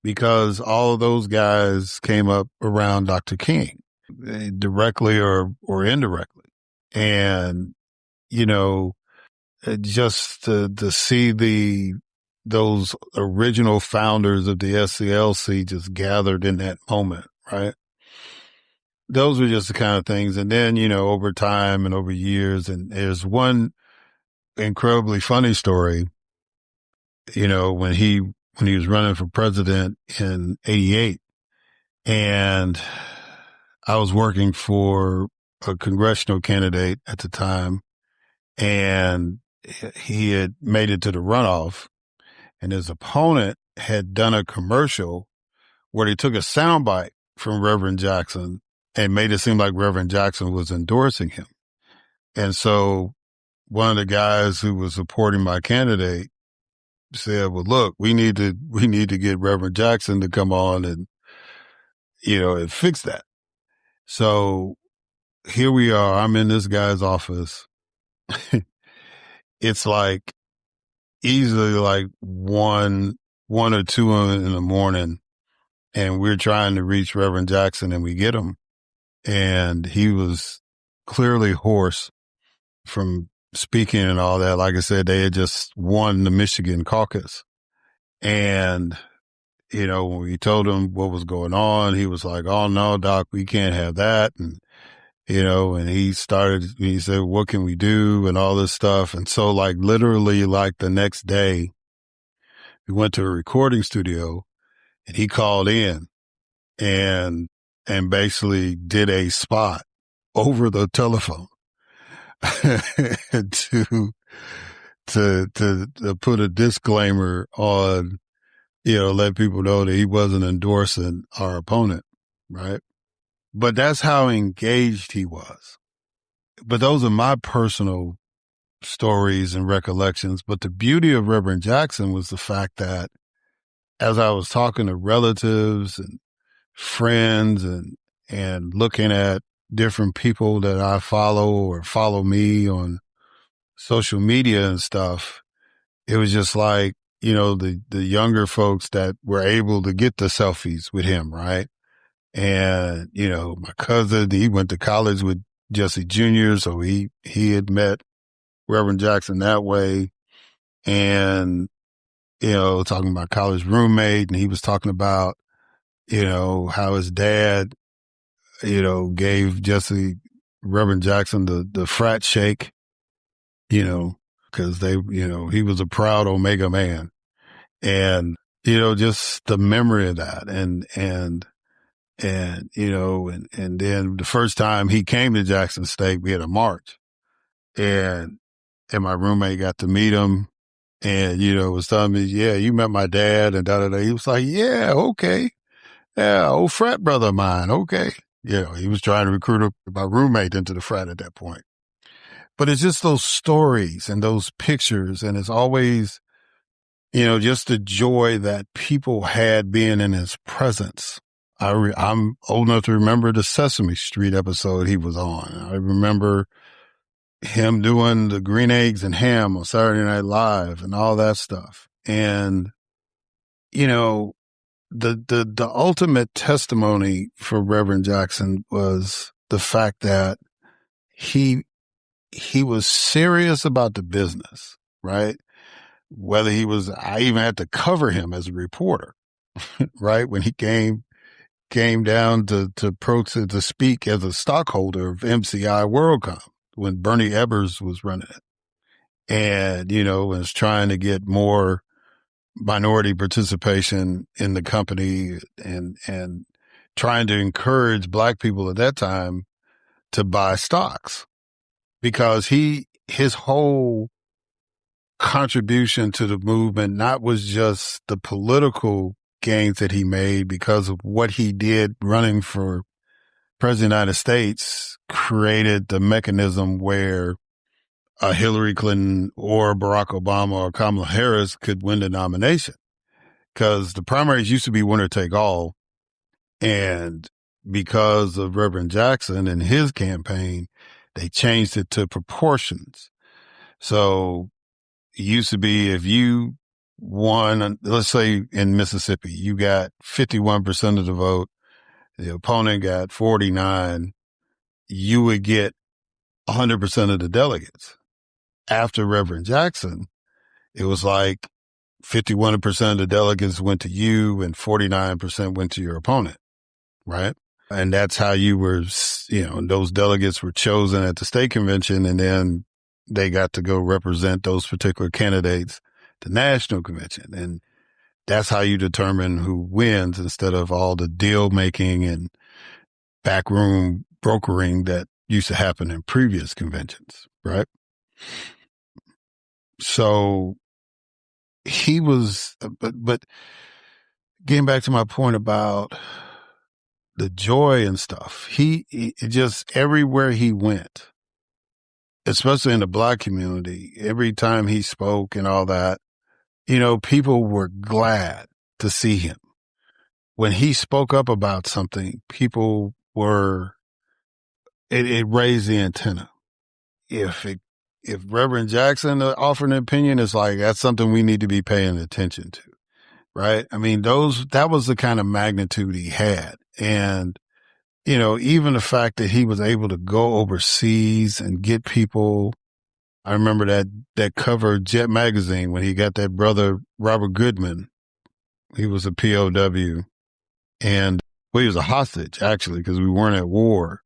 because all of those guys came up around Dr. King directly or indirectly. And, just to see those original founders of the SCLC just gathered in that moment, right? Those were just the kind of things. And then, over time and over years, and there's one incredibly funny story, when he was running for president in 88, and I was working for a congressional candidate at the time, and he had made it to the runoff, and his opponent had done a commercial where they took a soundbite from Reverend Jackson and made it seem like Reverend Jackson was endorsing him. And so one of the guys who was supporting my candidate said, well, look, we need to get Reverend Jackson to come on and, and fix that. So here we are. I'm in this guy's office. It's like easily like one or two in the morning, and we're trying to reach Reverend Jackson, and we get him. And he was clearly hoarse from speaking and all that. Like I said, they had just won the Michigan caucus. And, when we told him what was going on, he was like, oh no, Doc, we can't have that. And, and he said, what can we do? And all this stuff. And so like literally like the next day, we went to a recording studio and he called in and basically did a spot over the telephone to put a disclaimer on, let people know that he wasn't endorsing our opponent, right? But that's how engaged he was. But those are my personal stories and recollections. But the beauty of Reverend Jackson was the fact that as I was talking to relatives and friends and looking at different people that I follow or follow me on social media and stuff, it was just like, the younger folks that were able to get the selfies with him, right? And, my cousin, he went to college with Jesse Jr., so he had met Reverend Jackson that way. And, talking about college roommate, and he was talking about, how his dad, gave Reverend Jackson the frat shake, because he was a proud Omega man. And, just the memory of that. And then the first time he came to Jackson State, we had a march, and my roommate got to meet him, and, was telling me, yeah, you met my dad, and da-da-da. He was like, yeah, okay. Yeah, old frat brother of mine. Okay. He was trying to recruit my roommate into the frat at that point. But it's just those stories and those pictures. And it's always, just the joy that people had being in his presence. I'm old enough to remember the Sesame Street episode he was on. I remember him doing the green eggs and ham on Saturday Night Live and all that stuff. And, the ultimate testimony for Reverend Jackson was the fact that he was serious about the business, right? I even had to cover him as a reporter, right? When he came down to speak as a stockholder of MCI WorldCom when Bernie Ebbers was running it. And, was trying to get more minority participation in the company and trying to encourage Black people at that time to buy stocks because his whole contribution to the movement not was just the political gains that he made because of what he did running for President of the United States created the mechanism where Hillary Clinton or Barack Obama or Kamala Harris could win the nomination because the primaries used to be winner take all. And because of Reverend Jackson and his campaign, they changed it to proportions. So it used to be if you won, let's say in Mississippi, you got 51% of the vote, the opponent got 49, you would get 100% of the delegates. After Reverend Jackson, it was like 51% of the delegates went to you and 49% went to your opponent, right? And that's how you were, those delegates were chosen at the state convention and then they got to go represent those particular candidates at the national convention. And that's how you determine who wins instead of all the deal making and backroom brokering that used to happen in previous conventions, right? So he was, but getting back to my point about the joy and stuff, he just everywhere he went, especially in the Black community, every time he spoke and all that, people were glad to see him. When he spoke up about something, people were, it raised the antenna. If Reverend Jackson offered an opinion, it's like, that's something we need to be paying attention to, right? I mean, that was the kind of magnitude he had. And, even the fact that he was able to go overseas and get people, I remember that cover of Jet magazine when he got that brother, Robert Goodman. He was a POW and he was a hostage actually, because we weren't at war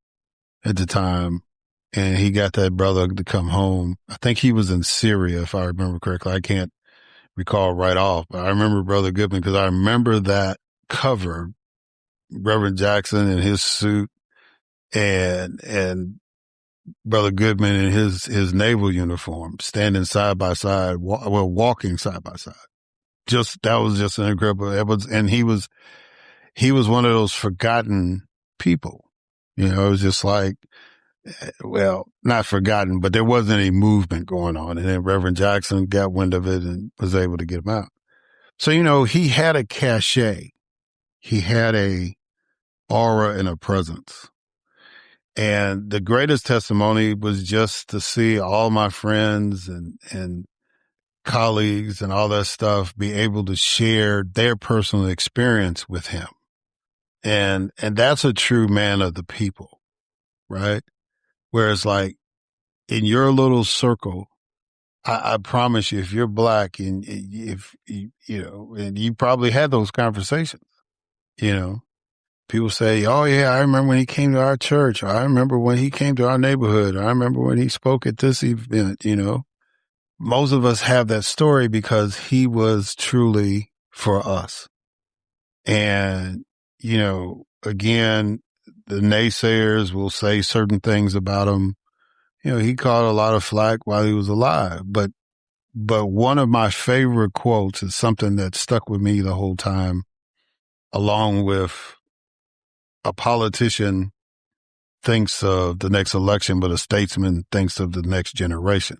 at the time. And he got that brother to come home. I think he was in Syria, if I remember correctly. I can't recall right off, but I remember Brother Goodman because I remember that cover, Reverend Jackson in his suit and Brother Goodman in his naval uniform, standing side by side, walking side by side. That was just an incredible. And he was one of those forgotten people. It was just like, well, not forgotten, but there wasn't any movement going on. And then Reverend Jackson got wind of it and was able to get him out. So, he had a cachet. He had a aura and a presence. And the greatest testimony was just to see all my friends and colleagues and all that stuff be able to share their personal experience with him. And that's a true man of the people, right? Whereas like in your little circle, I promise you, if you're Black and if and you probably had those conversations, people say, oh yeah, I remember when he came to our church, or I remember when he came to our neighborhood, or I remember when he spoke at this event, Most of us have that story because he was truly for us. And, again, the naysayers will say certain things about him. He caught a lot of flack while he was alive, but one of my favorite quotes is something that stuck with me the whole time, along with a politician thinks of the next election, but a statesman thinks of the next generation.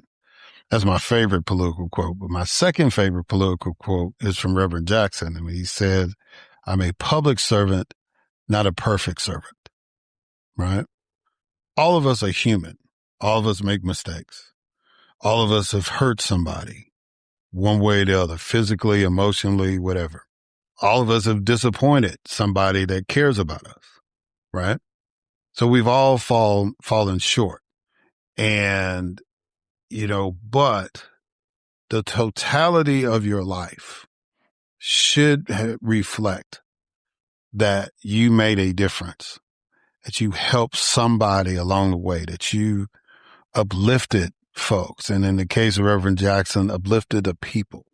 That's my favorite political quote. But my second favorite political quote is from Reverend Jackson. And he said, I'm a public servant, not a perfect servant, right? All of us are human. All of us make mistakes. All of us have hurt somebody. one way or the other, physically, emotionally, whatever. All of us have disappointed somebody that cares about us, right? So we've all fallen short. And, but the totality of your life should reflect that you made a difference, that you helped somebody along the way, that you uplifted folks. And in the case of Reverend Jackson, uplifted the people,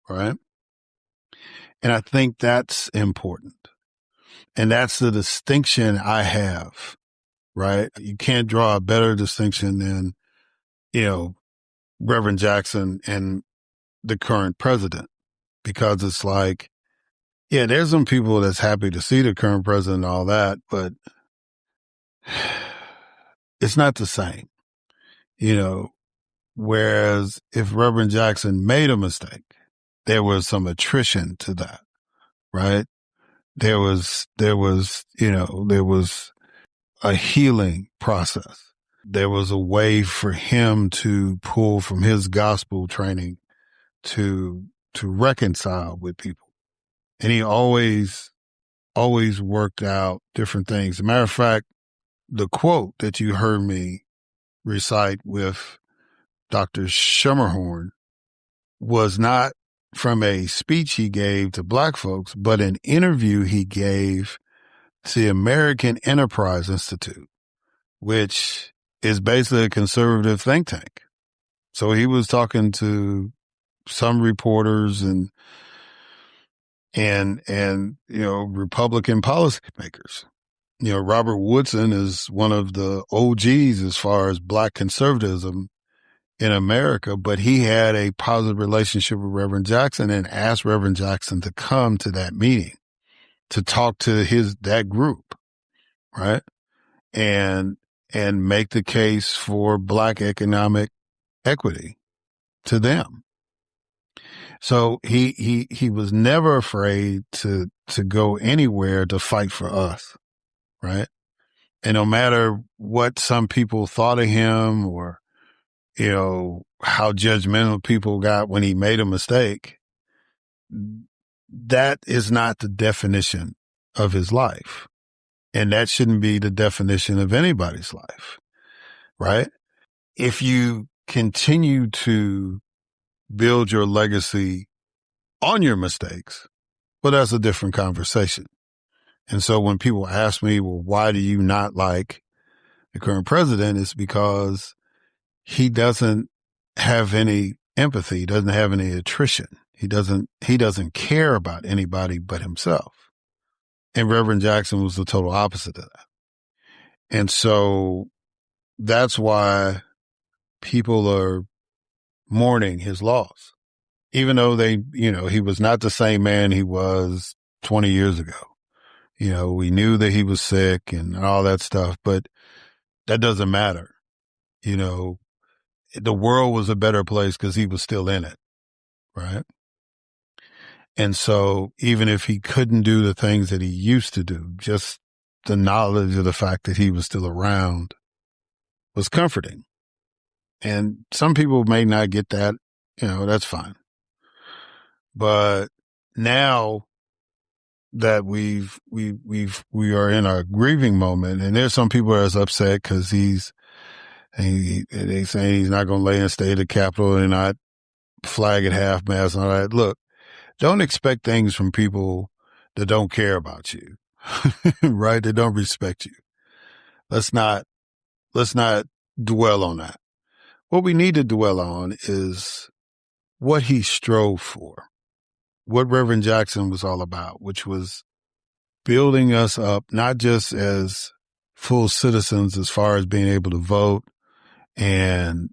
right? And I think that's important. And that's the distinction I have, right? You can't draw a better distinction than, Reverend Jackson and the current president, because it's like, yeah, there's some people that's happy to see the current president and all that, but it's not the same, whereas if Reverend Jackson made a mistake, there was some attrition to that, right? There was a healing process. There was a way for him to pull from his gospel training to reconcile with people. And he always worked out different things. As a matter of fact, the quote that you heard me recite with Dr. Schermerhorn was not from a speech he gave to Black folks, but an interview he gave to the American Enterprise Institute, which is basically a conservative think tank. So he was talking to some reporters and Republican policymakers. Robert Woodson is one of the OGs as far as Black conservatism in America, but he had a positive relationship with Reverend Jackson and asked Reverend Jackson to come to that meeting to talk to that group, right? And make the case for Black economic equity to them. So he was never afraid to go anywhere to fight for us, right? And no matter what some people thought of him or, how judgmental people got when he made a mistake, that is not the definition of his life. And that shouldn't be the definition of anybody's life, right? If you continue to build your legacy on your mistakes, well, that's a different conversation. And so when people ask me, well, why do you not like the current president? It's because he doesn't have any empathy, doesn't have any attrition. He doesn't care about anybody but himself. And Reverend Jackson was the total opposite of that. And so that's why people are mourning his loss, even though he was not the same man he was 20 years ago. We knew that he was sick and all that stuff, but that doesn't matter. The world was a better place because he was still in it, right? And so even if he couldn't do the things that he used to do, just the knowledge of the fact that he was still around was comforting. And some people may not get that, that's fine. But now that we are in our grieving moment, and there's some people that's upset because they saying he's not going to lay in state of the Capitol and not flag at half mast and all that. Look, don't expect things from people that don't care about you, right? That don't respect you. Let's not dwell on that. What we need to dwell on is what he strove for, what Reverend Jackson was all about, which was building us up, not just as full citizens as far as being able to vote and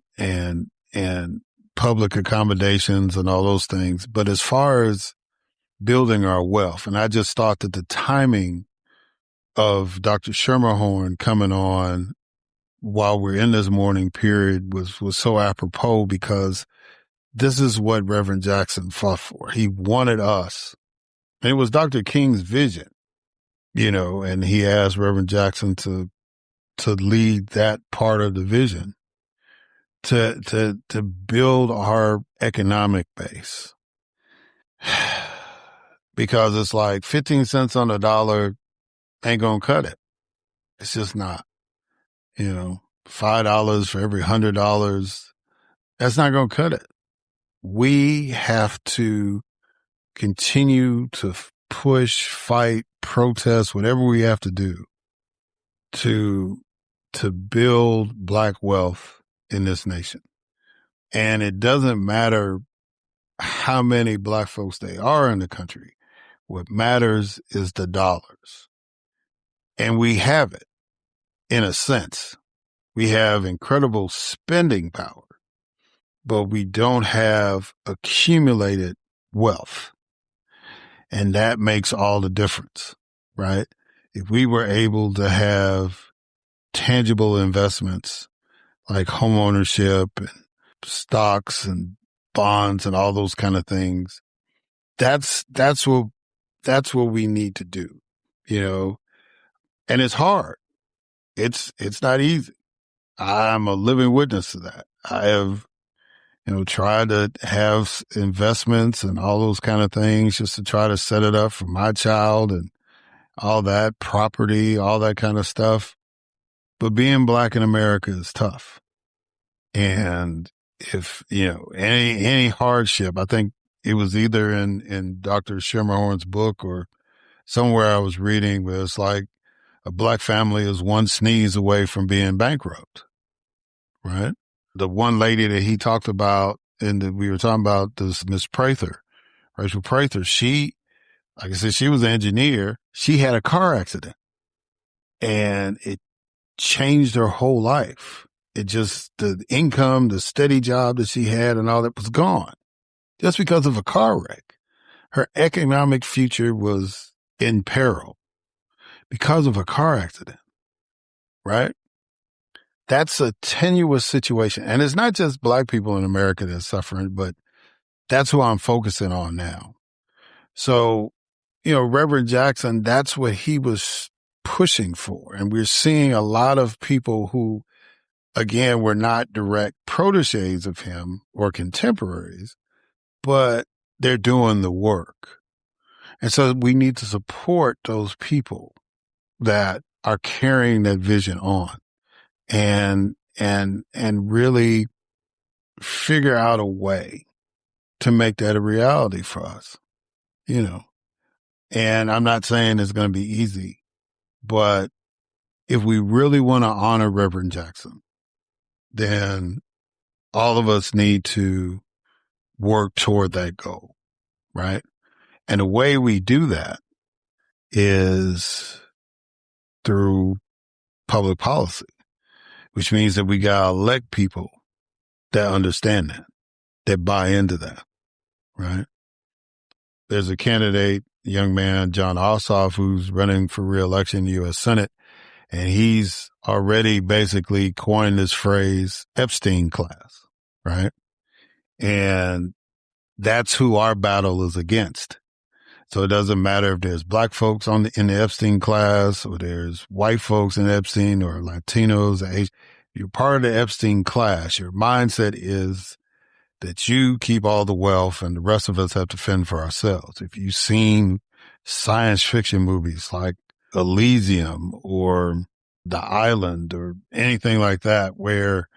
public accommodations and all those things, but as far as building our wealth. And I just thought that the timing of Dr. Schermerhorn coming on while we're in this mourning period was so apropos, because this is what Reverend Jackson fought for. He wanted us, and it was Dr. King's vision, and he asked Reverend Jackson to lead that part of the vision, to build our economic base. Because it's like 15 cents on the dollar ain't going to cut it. It's just not, $5 for every $100. That's not going to cut it. We have to continue to push, fight, protest, whatever we have to do to build Black wealth in this nation. And it doesn't matter how many Black folks they are in the country. What matters is the dollars. And we have it, in a sense. We have incredible spending power, but we don't have accumulated wealth. And that makes all the difference, right? If we were able to have tangible investments like home ownership and stocks and bonds and all those kind of things, that's what we need to do, and it's hard. It's not easy. I'm a living witness to that. I have, tried to have investments and all those kind of things just to try to set it up for my child and all that property, all that kind of stuff. But being Black in America is tough. And if, any hardship, I think it was either in Dr. Schermerhorn's book or somewhere I was reading where it's like a Black family is one sneeze away from being bankrupt, right? The one lady that he talked about we were talking about, this Miss Prather, Rachel Prather, she, like I said, she was an engineer. She had a car accident and it changed her whole life. It just, the income, the steady job that she had and all that was gone just because of a car wreck. Her economic future was in peril because of a car accident, right? That's a tenuous situation. And it's not just Black people in America that's suffering, but that's who I'm focusing on now. So, Reverend Jackson, that's what he was pushing for. And we're seeing a lot of people who, again, were not direct protégés of him or contemporaries, but they're doing the work. And so we need to support those people that are carrying that vision on and really figure out a way to make that a reality for us, And I'm not saying it's going to be easy, but if we really want to honor Reverend Jackson, then all of us need to work toward that goal, right? And the way we do that is through public policy, which means that we got to elect people that understand that buy into that, right? There's a candidate, young man, John Ossoff, who's running for re-election in the U.S. Senate, and he's already basically coined this phrase, Epstein class, right? And that's who our battle is against. So it doesn't matter if there's Black folks in the Epstein class or there's white folks in Epstein or Latinos or Asian. You're part of the Epstein class. Your mindset is that you keep all the wealth and the rest of us have to fend for ourselves. If you've seen science fiction movies like Elysium or The Island or anything like that, where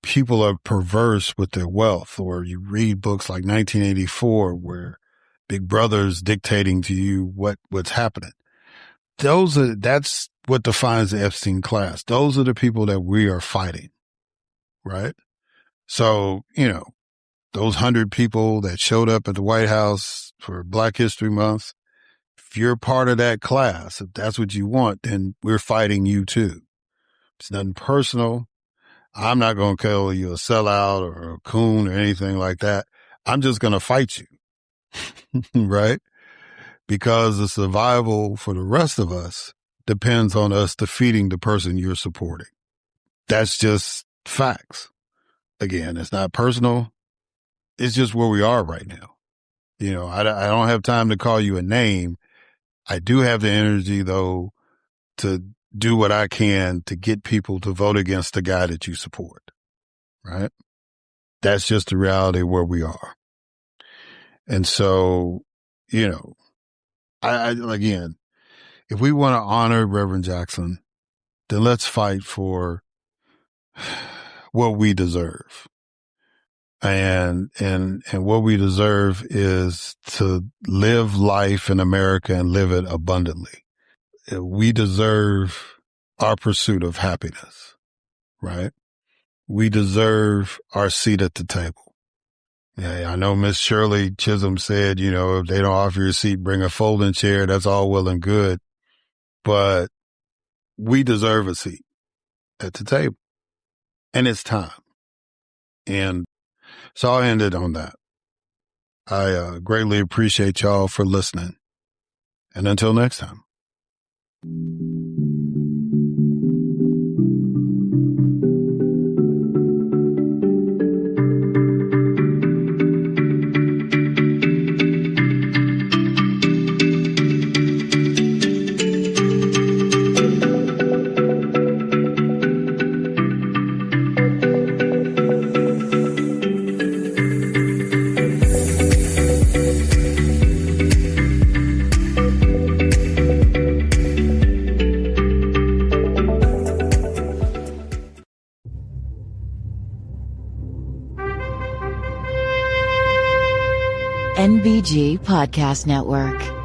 people are perverse with their wealth, or you read books like 1984 where Big Brother's dictating to you what's happening. That's what defines the Epstein class. Those are the people that we are fighting, right? So, those 100 people that showed up at the White House for Black History Month, if you're part of that class, if that's what you want, then we're fighting you too. It's nothing personal. I'm not going to call you a sellout or a coon or anything like that. I'm just going to fight you, right? Because the survival for the rest of us depends on us defeating the person you're supporting. That's just facts. Again, it's not personal. It's just where we are right now. I don't have time to call you a name. I do have the energy, though, to do what I can to get people to vote against the guy that you support, right? That's just the reality where we are. And so, you know, I again, if we want to honor Reverend Jackson, then let's fight for what we deserve. And what we deserve is to live life in America and live it abundantly. We deserve our pursuit of happiness, right? We deserve our seat at the table. Yeah, I know Miss Shirley Chisholm said, you know, if they don't offer you a seat, bring a folding chair. That's all well and good. But we deserve a seat at the table. And it's time. And so I'll end it on that. I greatly appreciate y'all for listening. And until next time. NBG Podcast Network.